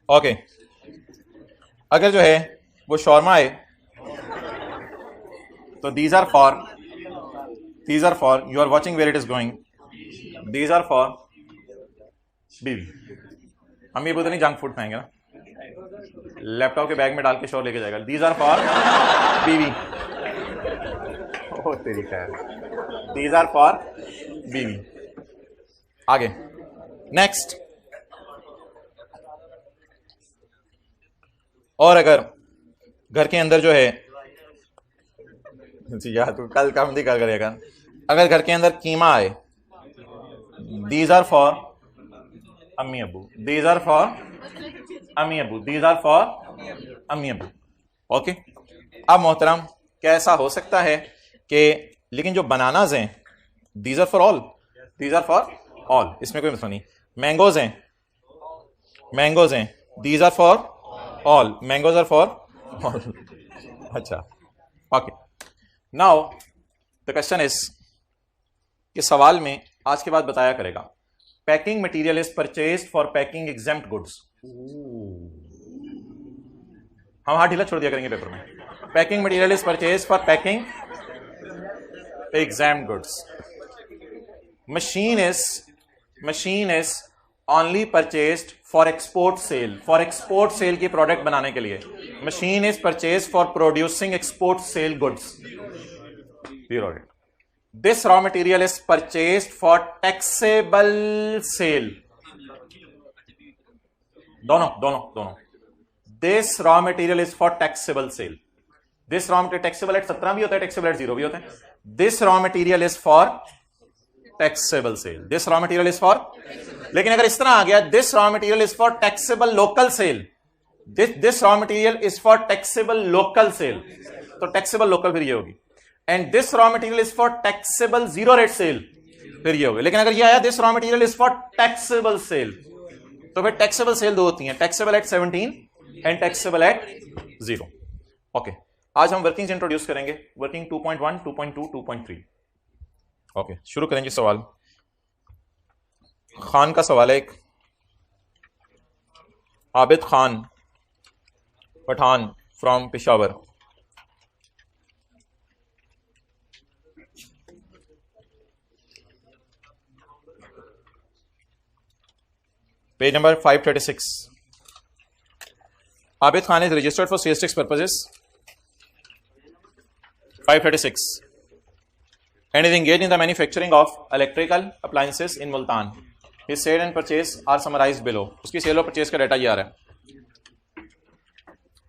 ओके, अगर जो है वो शॉर्मा आए तो these are for, you are watching where it is going, these are for बीवी। हम ये बोलते नहीं जंक फूड खाएंगे ना, लैपटॉप के बैग में डाल के शोर लेके जाएगा, दीज आर फॉर बीवी। ओ तेरी खैर, दीज आर फॉर बीवी। आगे नेक्स्ट। और अगर घर के अंदर जो है, यार तू कल काम नहीं कर करेगा, अगर घर के अंदर कीमा आए, दीज आर फॉर अम्मी अबू, दीज आर फॉर अम्मी अबू, दीज आर फॉर अम्मी अबू। ओके, अब मोहतरम क्या ऐसा हो सकता है कि, लेकिन जो बनानाज हैं these are for all, these are for all, इसमें कोई मसला नहीं। मैंगोज हैं, these are for all, mangoes are for all. अच्छा, okay, now the question is कि सवाल में आज के बाद बताया करेगा, packing material is purchased for packing exempt goods. हम हाथ ढीला छोड़ दिया करेंगे पेपर में, packing material is purchased for packing exempt goods. Machine is only purchased for export cell, for export sale की प्रोडक्ट बनाने के लिए। Machine is purchased for producing export sale goods. This raw material is purchased for taxable sale, दोनों दोनों दोनों, this raw material is for taxable sale, this raw material taxable at 17 भी होता है, टैक्सेबल एट 0 भी होता है, this raw material is for taxable sale, this raw material is for, लेकिन अगर इस तरह आ गया this raw material is for taxable local sale, this raw material is for taxable local sale, तो टैक्सेबल लोकल फिर ये होगी, and this raw material is for taxable zero rate sale, फिर ये होगी, लेकिन अगर ये आया this raw material is for taxable sale, तो फिर टैक्सेबल सेल दो होती हैं, taxable at 17 and taxable at 0। Okay, आज हम वर्किंग्स इंट्रोड्यूस करेंगे, वर्किंग 2.1, 2.2, 2.3। ओके, शुरू करेंगे सवाल। खान का सवाल है एक, Abid Khan Pathan from Peshawar. Page number 536। Abid Khan is registered for sales tax purposes, 536, and is engaged in the manufacturing of electrical appliances in Multan. His sale and purchase are summarized below. उसकी सेल और परचेज का डाटा ये आ रहा है।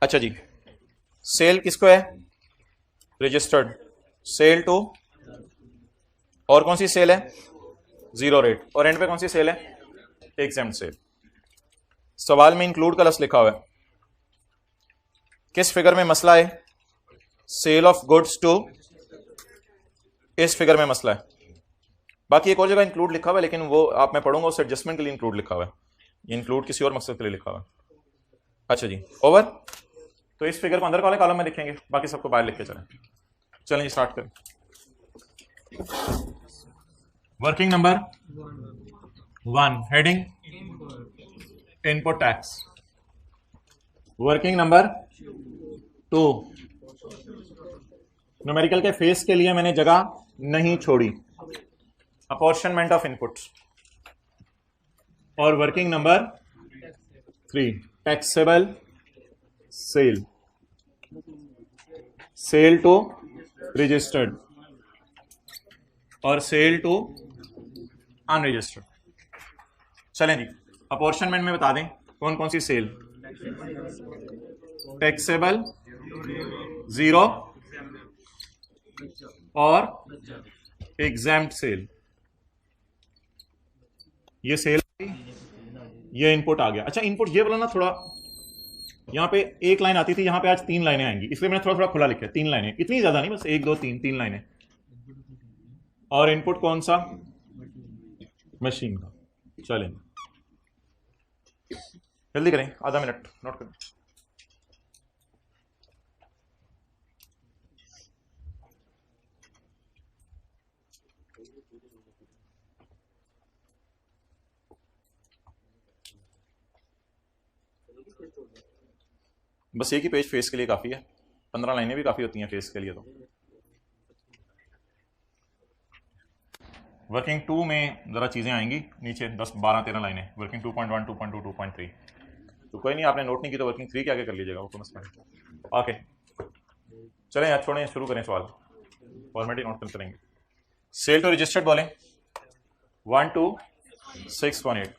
अच्छा जी, सेल किसको है? रजिस्टर्ड। सेल टू, और कौन सी सेल है? Zero rate. और एंड पे कौन सी सेल है? Exempt sale. सवाल में इंक्लूड का लफ्ज लिखा हुआ है, किस फिगर में मसला है? सेल ऑफ गुड्स टू, इस फिगर में मसला है। बाकी एक और जगह इंक्लूड लिखा हुआ है, लेकिन वो आप मैं पढ़ूंगा, उस एडजस्टमेंट के लिए इंक्लूड लिखा हुआ है, इंक्लूड किसी और मकसद के लिए लिखा हुआ है। अच्छा जी, ओवर। तो इस फिगर को अंदर वाले कॉलम में लिखेंगे, बाकी सबको बाहर लिख के चलें जी, स्टार्ट करें। Working number 1, heading input tax. Working number 2, numerical के फेस के लिए मैंने जगह नहीं छोड़ी, अपॉर्शनमेंट ऑफ इनपुट्स। और working number 3, taxable sale, sale to registered और सेल टू अनरजिस्टर्ड। चलें जी, अपॉर्शनमेंट में बता दें कौन कौन सी सेल? टैक्सेबल, जीरो और एग्जैम्प्ट सेल। ये सेल, ये इनपुट आ गया। अच्छा, इनपुट ये बोला ना, थोड़ा यहां पे एक लाइन आती थी, यहां पे आज 3 लाइनें आएंगी, इसलिए मैंने थोड़ा थोड़ा खुला लिखा है। 3 लाइनें, इतनी ज्यादा नहीं, बस 1 2 3 लाइनें। और इनपुट कौन सा? मशीन का। चलें जल्दी करें, आधा मिनट नोट करें। बस एक ही पेज फेस के लिए काफी है, 15 लाइनें भी काफी होती हैं फेस के लिए। तो वर्किंग 2 में जरा चीजें आएंगी नीचे, 10 12 13 लाइनें। वर्किंग 2.1, 2.2, 2.3। तो कोई नहीं, आपने नोट नहीं की तो वर्किंग 3 के आगे कर लीजिएगा, वो तो मसला। ओके, चलें यार, छोड़ें, शुरू करें सवाल। फॉर्मेटिंग नोट करते रहेंगे। सेल टू रजिस्टर्ड बोलें 12618,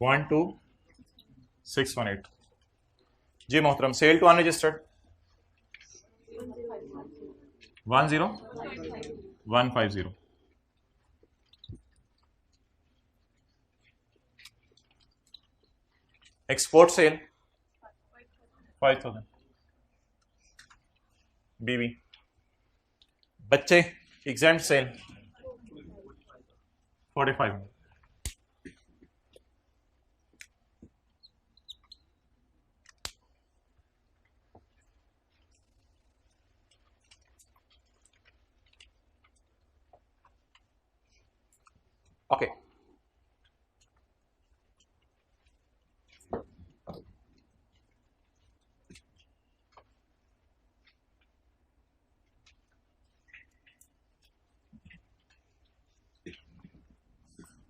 12618 जी मोहतरम। Sale to unregistered 10150। Export sale 5000। बीवी। बच्चे एग्जेम्प्ट सेल 45। Okay,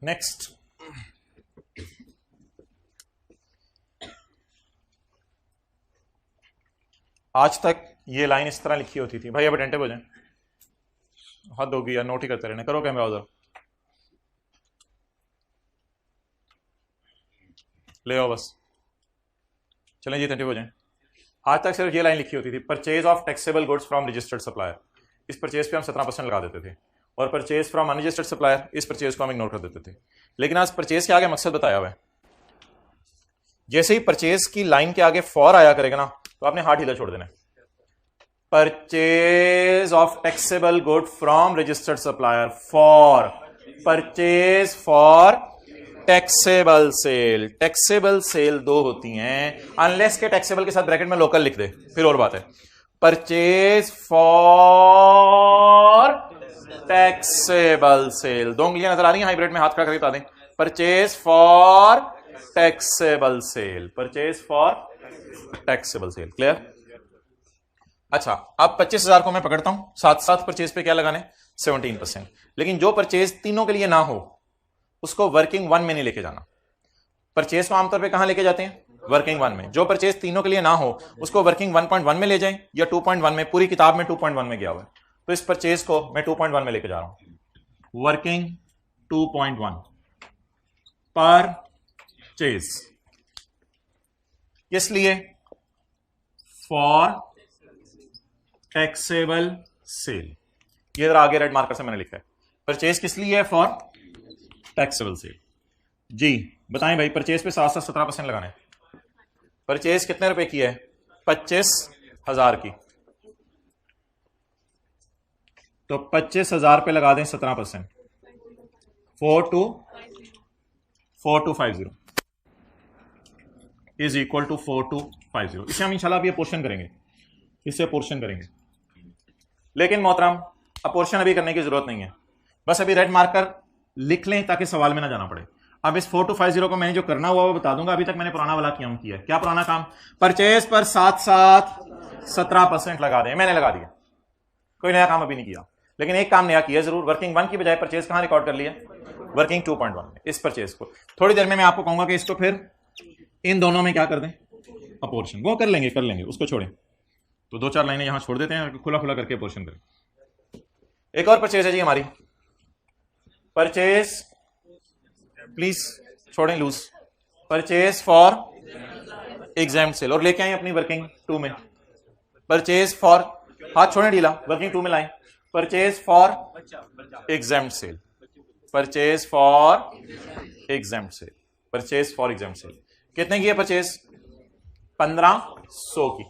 next. आज तक ये लाइन इस तरह लिखी होती थी। भाई अब अटेंटिव हो जाए, हद होगी यार, नोट ही करते रहने, करो कैमरा उधर, ले आओ बस, चलें जी अटेंटिव हो जाए। आज तक सिर्फ ये लाइन लिखी होती थी, purchase of taxable goods from registered supplier, इस परचेज पे हम 17% लगा देते थे, और परचेज फ्रॉम अनरजिस्टर्ड सप्लायर, इस परचेज को हम इग्नोर कर देते थे। लेकिन आज परचेज के आगे मकसद बताया हुआ है, जैसे ही परचेज की लाइन के आगे फॉर आया करेगा ना, तो आपने हाथ ढीला छोड़ देना है। Purchase of taxable good from registered supplier for, purchase for taxable sale. Taxable sale दो होती हैं, अनलेस के टैक्सेबल के साथ ब्रैकेट में लोकल लिख दे, फिर और बात है। परचेज फॉर टैक्सेबल सेल, दो उंगलियां नजर आ रही हैं हाइब्रिड में, हाथ खड़ा करके बता दें, purchase for taxable sale, purchase for taxable sale. Clear? अच्छा, अब 25,000 को मैं पकड़ता हूं, साथ साथ परचेज पे क्या लगाने, 17%। लेकिन जो परचेज तीनों के लिए ना हो उसको वर्किंग वन में नहीं लेके जाना। परचेज को आमतौर पे कहां लेके जाते हैं, वर्किंग वन में। जो परचेज तीनों के लिए ना हो उसको वर्किंग 1.1 में ले जाएं या 2.1 में, पूरी किताब में 2.1 में गया हुआ है, तो इस परचेज को मैं 2.1 में लेके जा रहा हूं, वर्किंग 2.1 परचेज। इसलिए फॉर टैक्सेबल सेल, ये जरा आगे रेड मार्कर से मैंने लिखा है, परचेज किस लिए है, फॉर टैक्सेबल सेल। जी बताएं भाई, परचेज पे 17% लगाने, परचेज कितने रुपए की है, 25,000 की, तो 25,000 पे लगा दें 17%, 4250 इज इक्वल टू 4250। इसे हम इंशाल्लाह अभी पोर्शन करेंगे, इससे पोर्शन करेंगे। लेकिन मोहतरम अब पोर्शन अभी करने की जरूरत नहीं है, बस अभी रेड मार्कर लिख लें ताकि सवाल में ना जाना पड़े। अब इस 4250 को मैंने जो करना हुआ वो बता दूंगा। अभी तक मैंने पुराना वाला काम किया है। क्या पुराना काम, परचेज पर साथ साथ 17% लगा दें, मैंने लगा दिया, कोई नया काम अभी नहीं किया। लेकिन एक काम नया किया जरूर, वर्किंग 1 की बजाय परचेज कहां रिकॉर्ड कर लिया, वर्किंग 2.1 में। इस परचेज को थोड़ी देर में मैं आपको कहूंगा कि इसको फिर इन दोनों में क्या कर दें, अपोर्शन। वो कर लेंगे, उसको छोड़ें। तो 2-4 लाइनें यहां छोड़ देते हैं, खुला खुला करके अपोर्शन करें। एक और परचेज है जी हमारी, परचेज, प्लीज छोड़ें loose, purchase for exempt sale, और लेके आए अपनी वर्किंग 2 में। परचेज फॉर, हाथ छोड़ें ढीला, वर्किंग 2 में लाएं, purchase for exempt sale, purchase for exempt sale, purchase for exempt sale. कितने की है परचेज, 1500 की,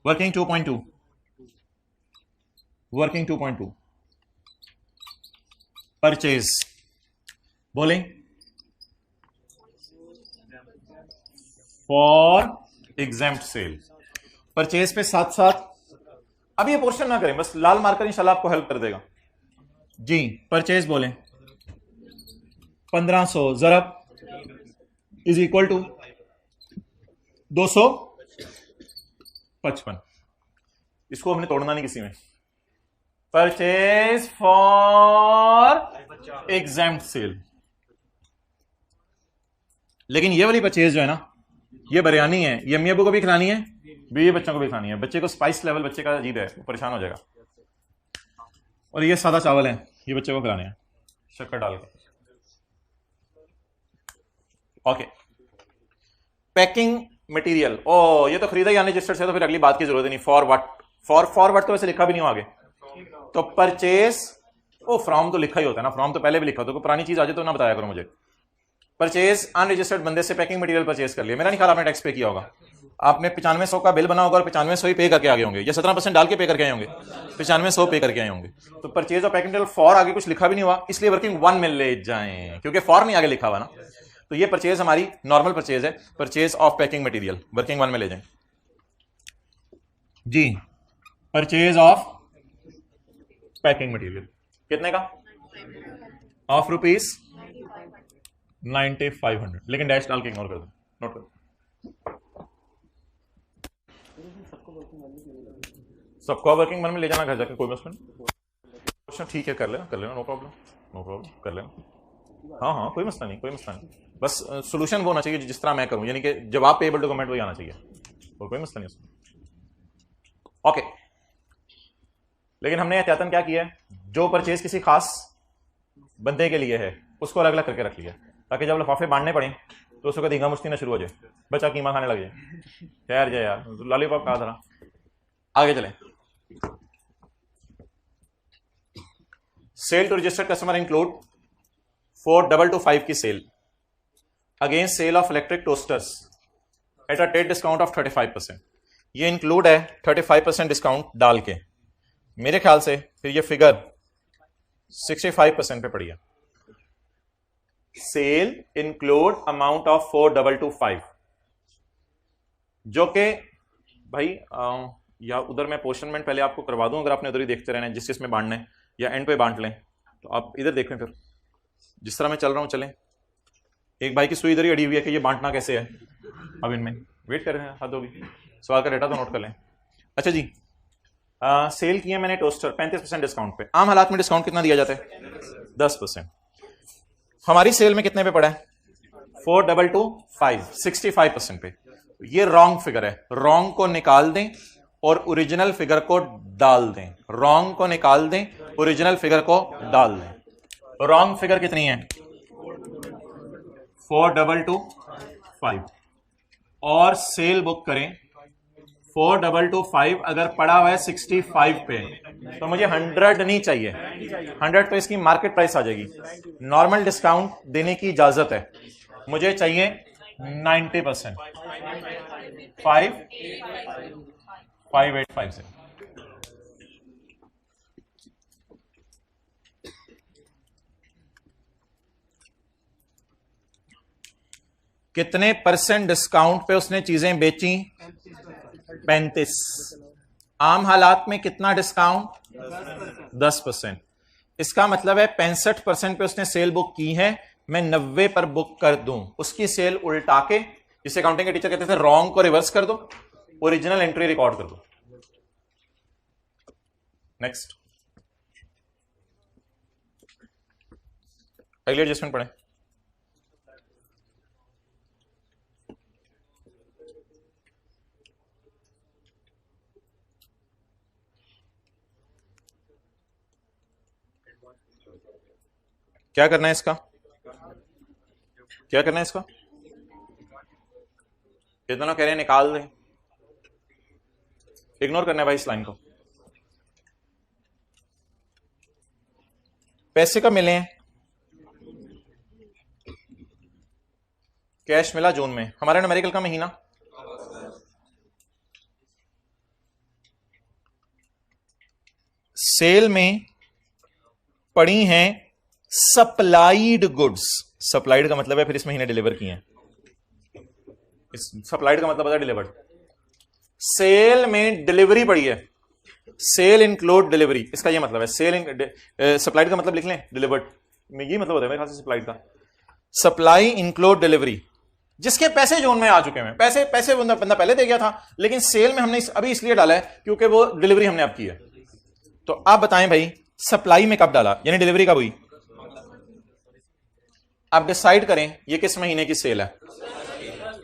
वर्किंग 2.2, वर्किंग 2.2 परचेज, बोलें फॉर एग्जाम्प्ट सेल। परचेज पे साथ साथ, अब ये पोर्शन ना करें, बस लाल मार्कर इंशाल्लाह आपको हेल्प कर देगा जी। परचेज बोलें 1500 ज़रब इज इक्वल टू 255। इसको हमने तोड़ना नहीं किसी में। Purchase for exempt sale. लेकिन ये वाली परचेज जो है ना, ये बिरयानी है, ये अम्मी अबू को भी खिलानी है, बीवी बच्चों को भी खिलानी है। बच्चे को स्पाइस लेवल बच्चे का अजीब है, वो परेशान हो जाएगा। और ये सादा चावल है, ये बच्चे को खिलाने हैं शक्कर डाल के। ओके, पैकिंग मटेरियल, ओ ये तो खरीदा ही अनरजिस्टर्ड से, तो फिर अगली बात की जरूरत नहीं। फॉर व्हाट, फॉर व्हाट तो वैसे लिखा भी नहीं हो आगे, तो परचेज, ओ फ्रॉम तो लिखा ही होता है ना, फ्रॉम तो पहले भी लिखा होता है। कोई पुरानी चीज आ जाए तो ना बताया करो मुझे। परचेज अनरजिस्टर्ड बंदे से पैकिंग मटेरियल परचेज कर लिया, मेरा नहीं ख्याल आपने टैक्स पे किया होगा। आपने 9500 का बिल बना होगा और 9500 ही पे करके आगे होंगे, या 17% डाल के पे करके आए होंगे, 9500 पे करके आए होंगे। तो परचेज और पैकिंग मटेरियल फॉर आगे कुछ लिखा भी नहीं हुआ, इसलिए वर्किंग 1 में ले जाएं, क्योंकि फॉर नहीं आगे लिखा हुआ ना। तो ये परचेज हमारी नॉर्मल परचेज है, purchase of packing material, working 1 में ले जाएं जी। परचेज ऑफ पैकिंग मटेरियल कितने का, ऑफ ₹9500, लेकिन डैश डाल के इग्नोर कर दो, नोट करो। सबको वर्किंग 1 में ले जाना घर जाके, कोई मसला नहीं। क्वेश्चन ठीक है, कर लेना नो प्रॉब्लम, कर लेना। हाँ कोई मसला नहीं, बस सोल्यूशन वो होना चाहिए जिस तरह मैं करूं, यानी कि जवाब पे एबल टू कमेंट वही आना चाहिए। और कोई मसला नहीं उसमें। ओके, लेकिन हमने एहतियातन क्या किया है, जो परचेज किसी खास बंदे के लिए है उसको अलग अलग करके रख लिया, ताकि जब लिफाफे बांटने पड़े तो उसको धींगा मुश्ती ना शुरू हो जाए, बच्चा कीमा खाने लग जाए। ठहर जाए यार, लॉलीपॉप कहा था। आगे चलें। Sale to registered customer include 4225 की sale against sale of electric toasters at a trade discount of 35%। ये इंक्लूड है 35% डिस्काउंट डाल के। मेरे ख्याल से फिर ये फिगर 65% पे पड़ी है। सेल इंक्लूड अमाउंट ऑफ 4225, जो कि भाई या उधर मैं पोर्शनमेंट पहले आपको करवा दूं, अगर आपने उधर ही देखते रहना है, जिस जिसमें बांटना है, या एंड पे बांट लें, तो आप इधर देखें, फिर जिस तरह मैं चल रहा हूं चलें। एक भाई की सुई इधर ही अड़ी हुई है कि ये बांटना कैसे है। अब इनमें वेट कर रहे हैं, हद होगी। सवाल का डेटा तो नोट कर लें। अच्छा जी, सेल किया मैंने टोस्टर 35% डिस्काउंट पे। आम हालात में डिस्काउंट कितना दिया जाता है? 10%। हमारी सेल में कितने पे पड़ा है? 4225, 65% पे। ये रॉन्ग फिगर है, रॉन्ग को निकाल दें और ओरिजिनल फिगर को डाल दें। रॉन्ग को निकाल दें, ओरिजिनल फिगर को डाल दें। रॉन्ग फिगर कितनी है? 4225 और सेल बुक करें 4225। अगर पड़ा हुआ है 65 पे तो मुझे 100 नहीं चाहिए, 100 तो इसकी मार्केट प्राइस आ जाएगी। नॉर्मल डिस्काउंट देने की इजाजत है, मुझे चाहिए 90%। 585 से कितने परसेंट डिस्काउंट पे उसने चीजें बेची? 35। आम हालात में कितना डिस्काउंट? 10%। इसका मतलब है 65% पे उसने सेल बुक की है, मैं 90 पर बुक कर दूं। उसकी सेल उल्टा के, जिसे अकाउंटिंग के टीचर कहते थे, रॉन्ग को रिवर्स कर दो, ओरिजिनल एंट्री रिकॉर्ड कर दो। नेक्स्ट, अगले एडजस्टमेंट पढ़ें। क्या करना है इसका? क्या करना है इसका? ये दोनों कह रहे हैं निकाल दें, इग्नोर करना है भाई इस लाइन को। पैसे कब मिले हैं? कैश मिला जून में। हमारा न्यूमेरिकल का महीना सेल में पड़ी हैं सप्लाइड गुड्स। सप्लाइड का मतलब है फिर इस महीने डिलीवर किए हैं। इस सप्लाइड का मतलब है डिलीवर्ड। सेल में डिलीवरी पड़ी है, सेल इंक्लूड डिलीवरी, इसका ये मतलब है। सेल सप्लाइड का मतलब लिख लें डिलीवर्ड में, ये मतलब होता है मेरे ख्याल से सप्लाइड का। सप्लाई इंक्लूड डिलीवरी, जिसके पैसे जोन में आ चुके हैं। पैसे बंदा पहले दे गया था, लेकिन सेल में हमने अभी इसलिए डाला है क्योंकि वो डिलीवरी हमने अब की है। तो आप बताएं भाई, सप्लाई में कब डाला, यानी डिलीवरी कब हुई? आप डिसाइड करें ये किस महीने की सेल है।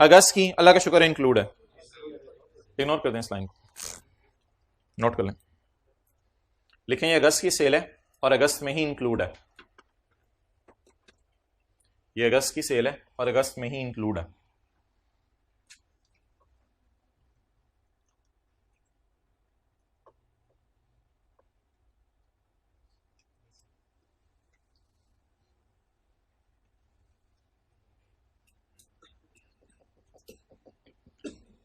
अगस्त की, अल्लाह का शुक्र इंक्लूड है। इग्नोर कर दें इस लाइन को, नोट कर लें। लिखें ये अगस्त की सेल है और अगस्त में ही इंक्लूड है। ये अगस्त की सेल है और अगस्त में ही इंक्लूड है।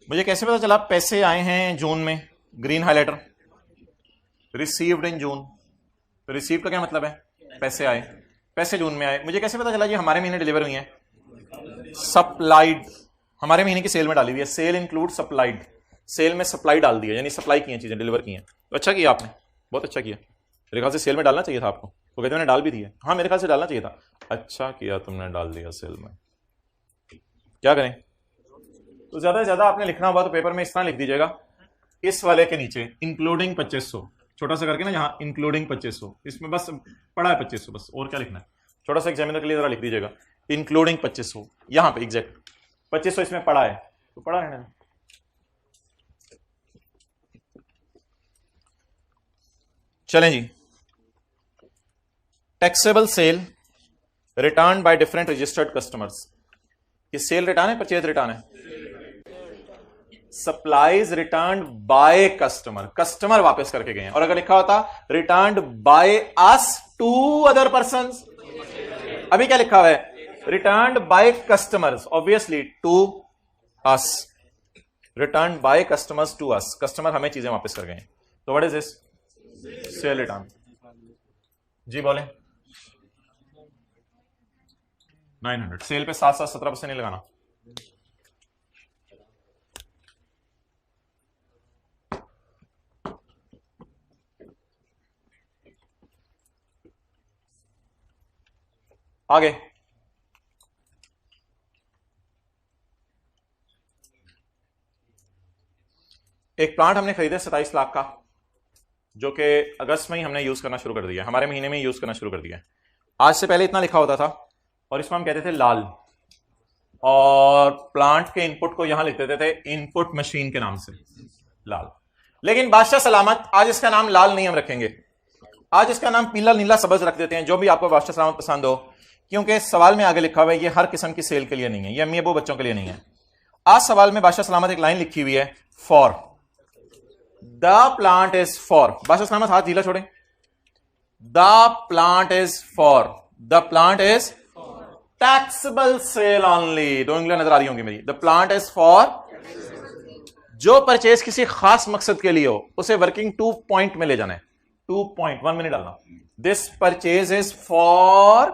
मुझे कैसे पता चला पैसे आए हैं जून में? ग्रीन हाइलाइटर, रिसीव्ड इन जून। तो रिसीव का क्या मतलब है? पैसे आए, पैसे जून में आए। मुझे कैसे पता चला ये हमारे महीने डिलीवर हुई है? सप्लाइड, हमारे महीने की सेल में डाली हुई है। सेल इंक्लूड सप्लाइड, सेल में सप्लाई डाल दी है, यानी सप्लाई की है चीजें, डिलीवर की हैं। तो अच्छा किया आपने, बहुत अच्छा किया। मेरे ख्याल से सेल में डालना चाहिए था आपको। वो कहते मैंने डाल भी दी है। हाँ मेरे ख्याल से डालना चाहिए था। अच्छा किया तुमने डाल दिया सेल में। क्या करें? तो ज्यादा से ज्यादा आपने लिखना होगा तो पेपर में इस तरह लिख दीजिएगा, इस वाले के नीचे इंक्लूडिंग 2500 छोटा सा करके ना, यहाँ इंक्लूडिंग 2500, इसमें बस पड़ा है 2500 बस, और क्या लिखना है? छोटा सा एग्जामिनर के लिए जरा लिख दीजिएगा इंक्लूडिंग 2500, यहाँ पे एग्जैक्ट 2500 इसमें पड़ा है, तो पड़ा है ना। चलें जी, taxable sale return by different registered customers. ये सेल रिटर्न है, परचेज रिटर्न है? Supplies return by customer, customer वापस करके गए हैं। और अगर लिखा होता return by us to other person, अभी क्या लिखा हुआ है? Return by customers, obviously to us, return by customers to us, customer हमें चीजें वापस कर गए हैं। तो what is this? Sale return. जी बोले 900। सेल पे 7 17% नहीं लगाना। आगे एक प्लांट हमने खरीदा 27 लाख का, जो कि अगस्त में ही हमने यूज करना शुरू कर दिया, हमारे महीने में ही यूज करना शुरू कर दिया। आज से पहले इतना लिखा होता था और इसको हम कहते थे लाल, और प्लांट के इनपुट को यहां लिख देते थे इनपुट मशीन के नाम से लाल। लेकिन बादशाह सलामत आज इसका नाम लाल नहीं हम रखेंगे, आज इसका नाम पीला नीला सब्ज रख देते हैं, जो भी आपको बादशाह सलामत पसंद हो, क्योंकि सवाल में आगे लिखा हुआ है ये हर किस्म की सेल के लिए नहीं है, ये अम्मी अबू बच्चों के लिए नहीं है। आज सवाल में बादशाह सलामत एक लाइन लिखी हुई है, for the plant is for, बादशाह सलामत हाथ ढीला छोड़े, the plant is for, the plant is taxable sale only, दो इंग्लिश नजर आ रही होंगी मेरी, द प्लांट इज फॉर, जो परचेज किसी खास मकसद के लिए हो उसे वर्किंग 2 पॉइंट में ले जाना है, 2 पॉइंट 1 मिनट डालना। This purchase is for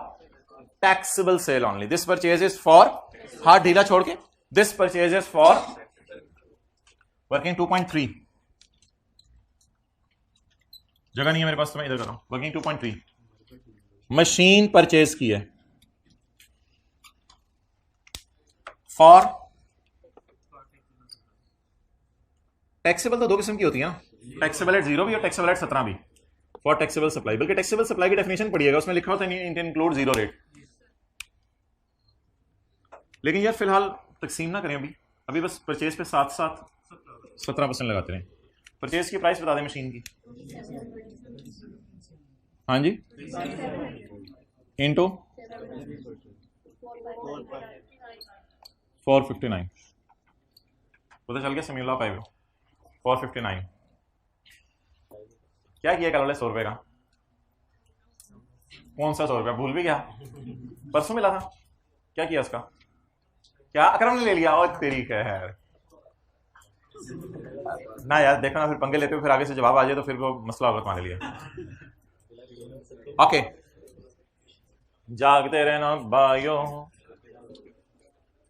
taxable sale only, this purchase is for, हाथ ढीला छोड़ के, this purchase is for working 2.3, जगह नहीं है मेरे पास तो मैं इधर कर रहा हूं, वर्किंग 2.3 मशीन परचेज की है, फॉर टैक्सेबल तो दो किस्म की होती है ना, टैक्सेबल एट 0 भी और टैक्सेबल एट 17 भी, फॉर टैक्सेबल सप्लाई, बल्कि टैक्सेबल सप्लाई की डेफिनेशन पढ़िएगा, उसमें लिखा होता है इंक्लूड 0 रेट। लेकिन यार फिलहाल तकसीम ना करें, अभी अभी बस परचेज पे 17% लगाते रहें। परचेज की प्राइस बता दें मशीन की, हाँ जी, इनटू 459, पता चल गया समीउल्लाह पाए 459। क्या किया कल वाले 100 रुपए का? कौन सा 100 रुपया? भूल भी गया, परसों मिला था, क्या किया उसका? क्या अकरम ने ले लिया? और तेरी खैर ना यार, देखो ना फिर पंगे लेते हुए फिर आगे से जवाब आ जाए तो फिर वो मसला होगा तुम्हारे लिए। ओके, जागते रहना भाइयों।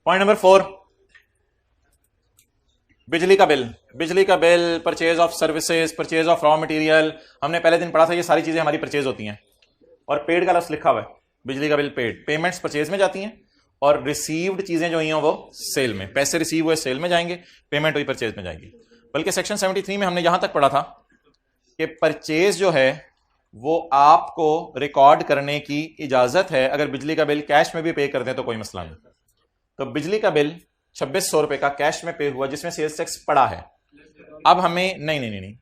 पॉइंट नंबर 4, बिजली का बिल, बिजली का bill, purchase of services, purchase of raw material, हमने पहले दिन पढ़ा था ये सारी चीजें हमारी परचेज होती हैं, और पेड का लफ्ज लिखा हुआ है, बिजली का बिल पेड, पेमेंट्स परचेज में जाती हैं और रिसीव्ड चीजें जो हुई हैं वो सेल में, पैसे रिसीव हुए सेल में जाएंगे, पेमेंट हुई परचेज में जाएगी। बल्कि सेक्शन 73 में हमने यहां तक पढ़ा था कि परचेज जो है वो आपको रिकॉर्ड करने की इजाजत है, अगर बिजली का बिल कैश में भी पे कर दें तो कोई मसला नहीं। तो बिजली का बिल 2600 रुपए का कैश में पे हुआ, जिसमें सेल्स टैक्स पड़ा है, अब हमें नहीं,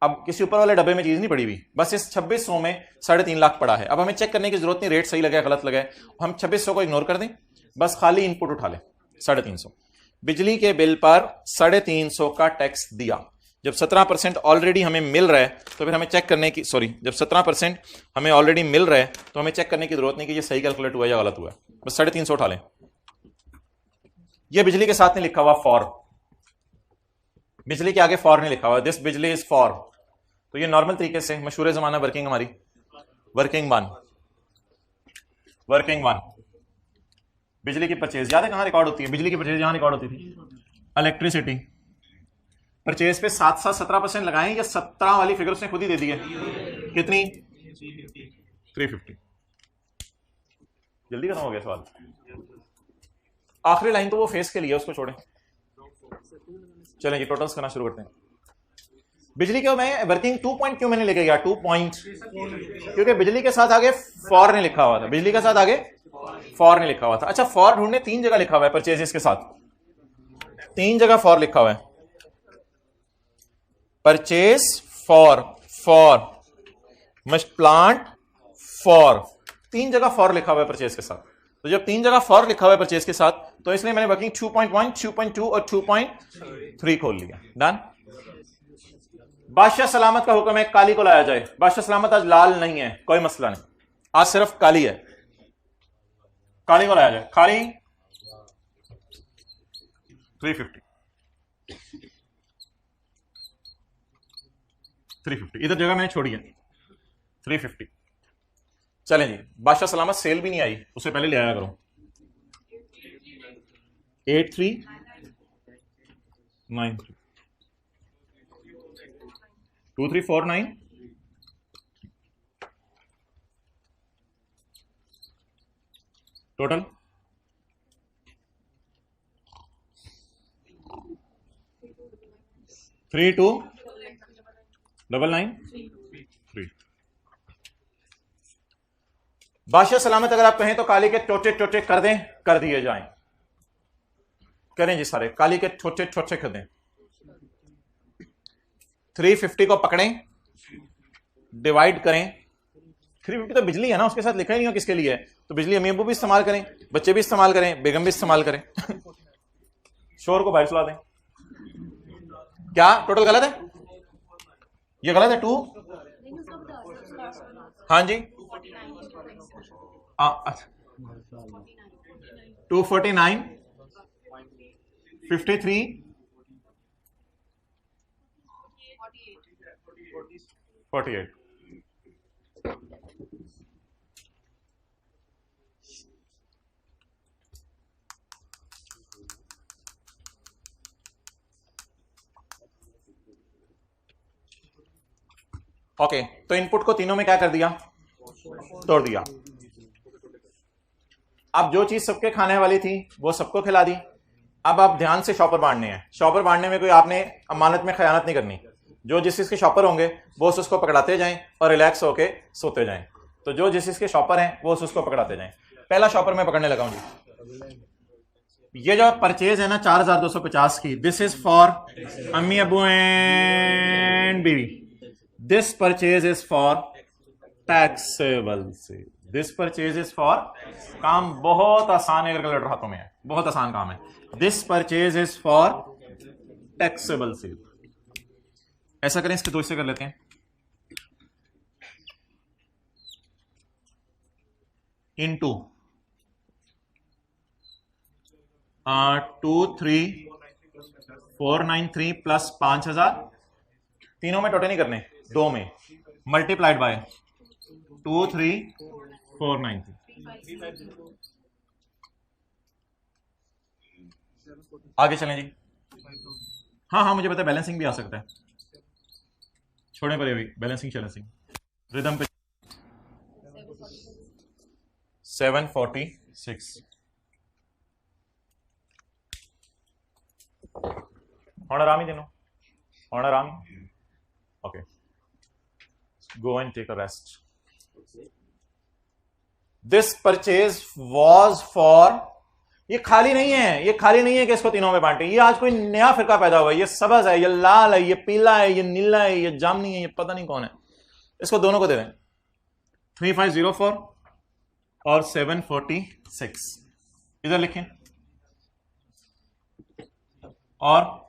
अब किसी ऊपर वाले डब्बे में चीज नहीं पड़ी हुई, बस इस 2600 में 3.5 लाख पड़ा है। अब हमें चेक करने की जरूरत नहीं रेट सही लगा गलत लगा, हम 2600 को इग्नोर कर दें, बस खाली इनपुट उठा लें 350। बिजली के बिल पर 350 का टैक्स दिया, जब 17% ऑलरेडी हमें मिल रहा है तो फिर हमें चेक करने की, जब 17% हमें ऑलरेडी मिल रहा है तो हमें चेक करने की जरूरत नहीं कि ये सही कैलकुलेट हुआ या गलत हुआ, बस 350 उठा लें। ये बिजली के साथ नहीं लिखा हुआ फॉर, बिजली के आगे फॉर नहीं लिखा हुआ, दिस बिजली इज फॉर, तो ये नॉर्मल तरीके से मशहूर जमाना वर्किंग, हमारी वर्किंग वन बिजली की परचेज याद है कहां रिकॉर्ड होती है? बिजली की परचेज यहां रिकॉर्ड होती थी, इलेक्ट्रिसिटी परचेज पे 7% लगाएं, या 17 वाली फिगर उसने खुद ही दे दी है, कितनी? 350। जल्दी खत्म हो गया सवाल। आखिरी लाइन तो वो फेस के लिए, उसको छोड़ें, चलें जी टोटल्स करना शुरू करते हैं। बिजली के मैं वर्किंग 2 पॉइंट क्यों मैंने लेके गया 2 पॉइंट? क्योंकि बिजली के साथ आगे फॉर नहीं लिखा हुआ था, बिजली के साथ आगे फॉर नहीं लिखा हुआ था। अच्छा, फॉर ढूंढने 3 जगह लिखा हुआ है, परचेजेस के साथ 3 जगह फॉर लिखा हुआ है, purchase for must plant for, 3 जगह फॉर लिखा हुआ है परचेज के साथ, तो जब 3 जगह फॉर लिखा हुआ है परचेज के साथ तो इसलिए मैंने वर्किंग 2.1, 2.2 और 2.3 खोल लिया। डन। बादशाह सलामत का हुक्म है काली को लाया जाए। बादशाह सलामत आज लाल नहीं है, कोई मसला नहीं, आज सिर्फ काली है, काली को लाया जाए। काली 350, 350 इधर जगह मैंने छोड़ी है 350। चलें जी, बादशाह सलामत सेल भी नहीं आई, उससे पहले ले आया करो। 8393 2349 टोटल 3299 बादशाह सलामत अगर आप कहें तो काली के टोटे टोटे कर दें, कर दिए जाएं। करें जी सारे, काली के छोटे छोटे कर दें। 350 को पकड़ें, डिवाइड करें। 350 तो बिजली है ना, उसके साथ लिखा ही नहीं हो किसके लिए है, तो बिजली अम्मी अब्बू भी इस्तेमाल करें, बच्चे भी इस्तेमाल करें, बेगम भी इस्तेमाल करें। शोर को बाहर सुला दें। क्या टोटल गलत है? ये गलत है 2, हाँ जी 249 53 48। ओके, तो इनपुट को तीनों में क्या कर दिया, तोड़ दिया। अब जो चीज सबके खाने वाली थी वो सबको खिला दी। अब आप ध्यान से शॉपर बांटने हैं। शॉपर बांटने में कोई आपने अमानत में खयानत नहीं करनी। जो जिस चीज के शॉपर होंगे वो उसको पकड़ाते जाएं और रिलैक्स होके सोते जाएं। तो जो जिस चीज के शॉपर हैं वो उसको पकड़ाते जाएं। पहला शॉपर मैं पकड़ने लगा हूं जी। ये जो परचेज है ना 4250 की, दिस इज फॉर अम्मी अबू एंड बीवी। This purchase is for taxable sale. This purchase is for, काम बहुत आसान है, कैलकुलेटर हाथों में है, बहुत आसान काम है। This purchase is for taxable sale. ऐसा करें, इसके 2 हिस्से कर लेते हैं। इनटू 23493 प्लस 5000, तीनों में टोटल नहीं करने, 2 में, मल्टीप्लाइड बाय 23493। आगे चलें जी। हाँ हाँ मुझे पता है, बैलेंसिंग भी आ सकता है, छोड़ने पर भी बैलेंसिंग चैलेंसिंग रिदम पे 746। और आराम ही देनो, और आराम। Okay, go and take a rest. This purchase was for, ये खाली नहीं है, ये खाली नहीं है कि इसको तीनों में बांटे। ये आज कोई नया फिरका पैदा हुआ है, ये सब्ज है, ये लाल है, ये पीला है, ये नीला है, ये जामनी है, ये पता नहीं कौन है। इसको दोनों को दे दें, 3504 और 746 इधर लिखें। और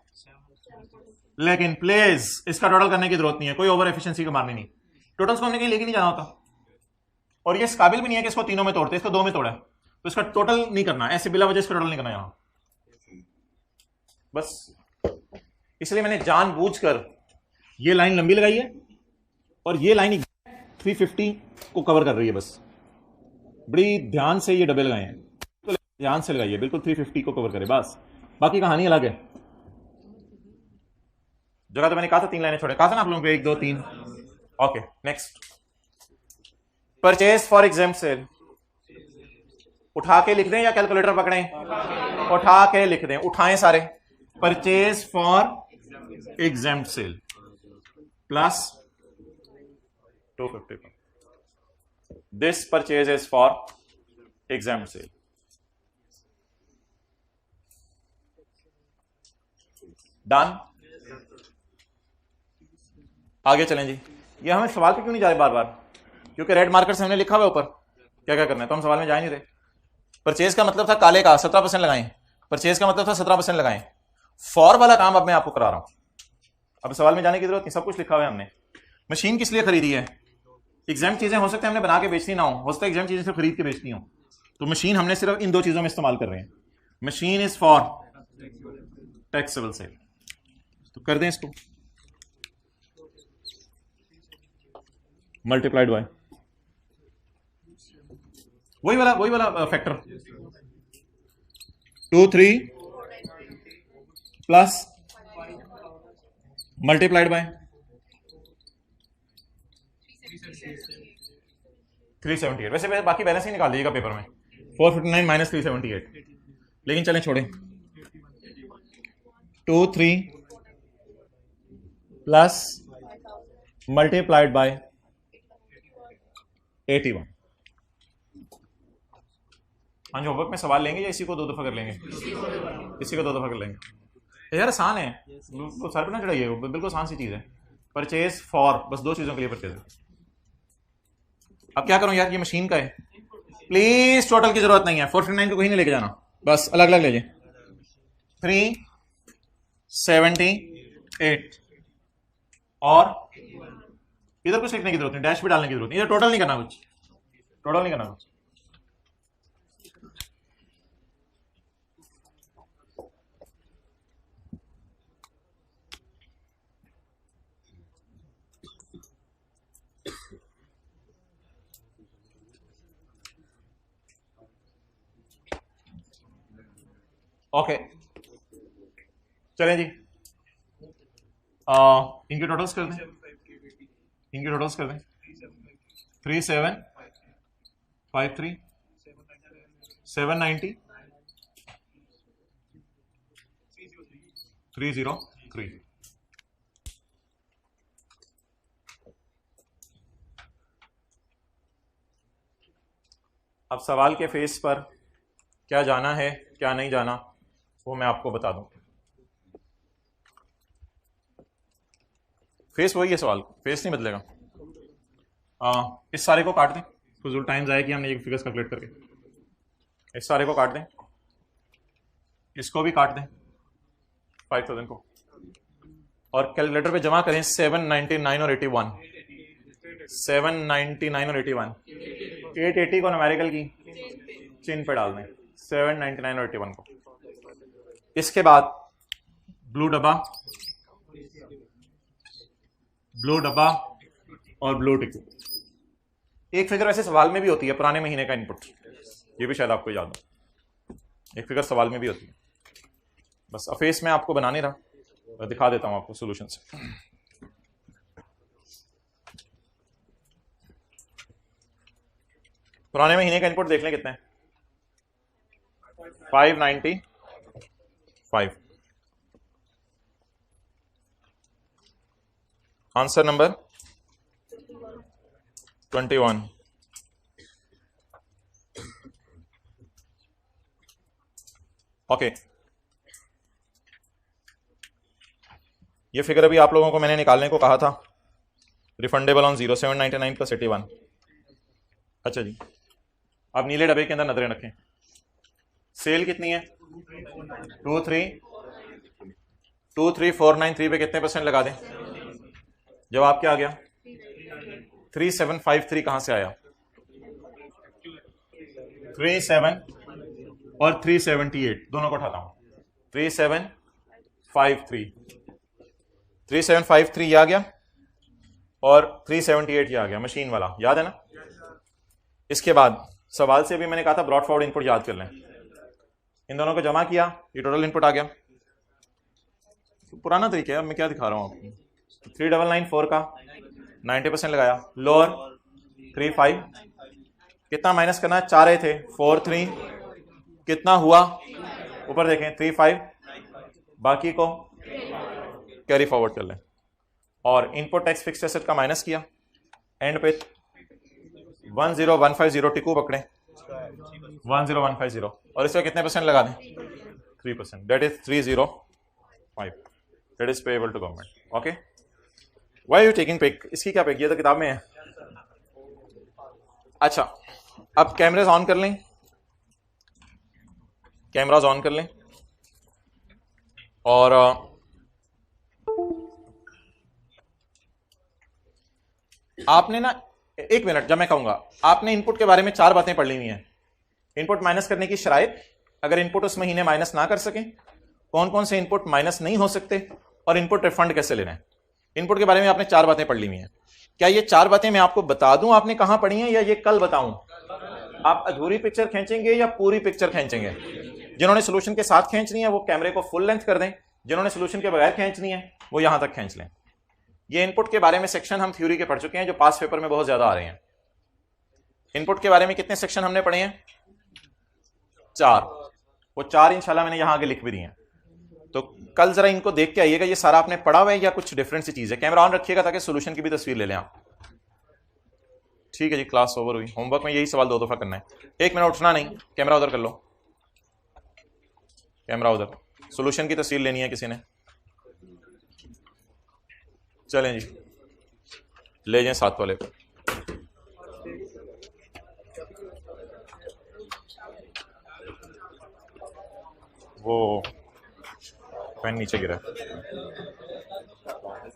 लेकिन प्लीज इसका टोटल करने की जरूरत नहीं है, कोई ओवर एफिशिएंसी को मारनी नहीं। टोटल्स को हमने कहीं लेके नहीं जाना होता, और ये इस काबिल भी नहीं है कि इसको तीनों में तोड़ते, इसको 2 में तोड़ा, तो इसका टोटल नहीं करना, ऐसे बिला वजह इसका टोटल नहीं करना यहां। बस इसलिए मैंने जानबूझकर ये लाइन लंबी लगाई है और ये लाइन 350 को कवर कर रही है। बस बड़ी ध्यान से ये डबे लगाए हैं, तो ध्यान से लगाइए, बिल्कुल 350 को कवर करे, बस बाकी कहानी अलग है। जगह तो मैंने कहा था 3 लाइनें छोड़े, कहा था ना आप लोगों को 1 2 3। Okay next, purchase for exempt sale. उठा के लिख दें या कैलकुलेटर पकड़ें? उठा के लिख दें, उठाएं सारे। Purchase for exempt sale plus 250। This purchase is for exempt sale. Done. आगे चलें जी। ये हमें सवाल पे क्यों नहीं जा रहे बार बार? क्योंकि रेड मार्कर से हमने लिखा हुआ ऊपर क्या क्या करना है, तो हम सवाल में जा नहीं रहे। परचेज का मतलब था काले का 17% लगाएं, परचेज का मतलब था 17% लगाएं। फॉर वाला काम अब मैं आपको करा रहा हूं, अब सवाल में जाने की जरूरत नहीं, सब कुछ लिखा हुआ है हमने। मशीन किस लिए खरीदी है? एग्जाम चीजें हो सकता है हमने बना के बेचनी ना हो सकता है एग्जाम चीजें सिर्फ खरीद के बेचनी हो, तो मशीन हमने सिर्फ इन दो चीजों में इस्तेमाल कर रहे हैं। Machine is for taxable sale, तो कर दें इसको मल्टीप्लाइड बाय वही वाला फैक्टर 2 3 प्लस मल्टीप्लाइड बाय 378। वैसे बाकी बैलेंस ही निकाल लीजिएगा पेपर में, 459 माइनस 378, लेकिन चलें छोड़ें। 2 3 प्लस मल्टीप्लाइड बाय 81। हाँ जी, होमवर्क में सवाल लेंगे या इसी को 2 दफा कर लेंगे? इसी को 2 दफा कर लेंगे यार, आसान है, सर पे ना चढ़ाइए, बिल्कुल आसान सी चीज है। परचेज फॉर, बस 2 चीजों के लिए परचेज है। अब क्या करूं यार, ये मशीन का है, प्लीज टोटल की जरूरत नहीं है, 459 को कहीं नहीं लेके जाना, बस अलग अलग लीजिए। 378 और इधर कुछ लिखने की जरूरत नहीं, डैश भी डालने की जरूरत नहीं, इधर टोटल नहीं करना कुछ, टोटल नहीं करना कुछ। ओके चलें जी, इनके टोटल्स कर दें, इनके टोटल्स कर दें। 3753 790 303। अब सवाल के फेस पर क्या जाना है क्या नहीं जाना वो मैं आपको बता दूं। फेस वही है, सवाल फेस नहीं बदलेगा। इस सारे को काट दें, फजूल टाइम जाए कि हमने ये फिगर्स कैलकुलेट करके, इस सारे को काट दें, इसको भी काट दें 5000 को, और कैलकुलेटर पे जमा करें 799 और 81, 799 और 81, 880 को न्यूमेरिकल की चिन्ह पे डाल दें, 799 और 81 को। इसके बाद ब्लू डब्बा और ब्लू टिक। एक फिगर वैसे सवाल में भी होती है, पुराने महीने का इनपुट, ये भी शायद आपको याद हो, एक फिगर सवाल में भी होती है, बस अफेस में आपको बना नहीं रहा, दिखा देता हूं आपको सॉल्यूशन से। पुराने महीने का इनपुट देख लें कितने हैं, 595। Answer number 21। ओके, ये फिगर अभी आप लोगों को मैंने निकालने को कहा था, रिफंडेबल ऑन 0 799 प्लस 81। अच्छा जी, आप नीले डब्बे के अंदर नजरें रखें, सेल कितनी है 23493 पे कितने परसेंट लगा दें? जवाब क्या आ गया 3753। कहां से आया 37 और 378 दोनों को उठाता हूं, 3753 ये आ गया और 378 ये आ गया, मशीन वाला याद है ना। इसके बाद सवाल से भी मैंने कहा था ब्रॉड फॉरवर्ड इनपुट याद कर लें, इन दोनों को जमा किया, ये टोटल इनपुट आ गया। तो पुराना तरीका है, अब मैं क्या दिखा रहा हूं आपको। 3994 का 90% लगाया, लोअर 35 कितना माइनस करना है, 4 थे 43 कितना हुआ ऊपर देखें 35, बाकी को कैरी फॉरवर्ड कर लें और इनपुट टैक्स फिक्स्ड एसेट का माइनस किया, एंड पे 10150 टिकू पकड़े 10150 और इसका कितने परसेंट लगा दें 3%, that is 305, that is payable to government. Okay, why are you taking pick, इसकी क्या पिक, ये तो किताब में है। अच्छा, अब कैमरास ऑन कर लें, कैमरास ऑन कर लें और आपने ना, एक मिनट, जब मैं कहूंगा आपने इनपुट के बारे में 4 बातें पढ़ ली हुई हैं। इनपुट माइनस करने की शराइत, अगर इनपुट उस महीने माइनस ना कर सके, कौन कौन से इनपुट माइनस नहीं हो सकते, और इनपुट रिफंड कैसे लेना है। इनपुट के बारे में आपने 4 बातें पढ़ ली हुई हैं। क्या ये 4 बातें मैं आपको बता दूं आपने कहां पढ़ी हैं, या ये कल बताऊं? आप अधूरी पिक्चर खींचेंगे या पूरी पिक्चर खींचेंगे? जिन्होंने सोल्यूशन के साथ खींचनी है वो कैमरे को फुल लेंथ कर दें, जिन्होंने सोल्यूशन के बगैर खींचनी है वो यहां तक खींच लें। ये इनपुट के बारे में सेक्शन हम थ्योरी के पढ़ चुके हैं, जो पास पेपर में बहुत ज्यादा आ रहे हैं। इनपुट के बारे में कितने सेक्शन हमने पढ़े हैं? 4। वो 4 इंशाल्लाह मैंने यहां आगे लिख भी दिए हैं। तो कल जरा इनको देख के आइएगा, ये सारा आपने पढ़ा हुआ है या कुछ डिफरेंट सी चीज है। कैमरा ऑन रखिएगा ताकि सोल्यूशन की भी तस्वीर ले लें आप। ठीक है जी, क्लास ओवर हुई। होमवर्क में यही सवाल 2 दफा करना है। 1 मिनट उठना नहीं, कैमरा उधर कर लो, कैमरा उधर। सोल्यूशन की तस्वीर लेनी है किसी ने? चलें जी, ले जाएं 7 वाले पर। वो पेन नीचे गिरा।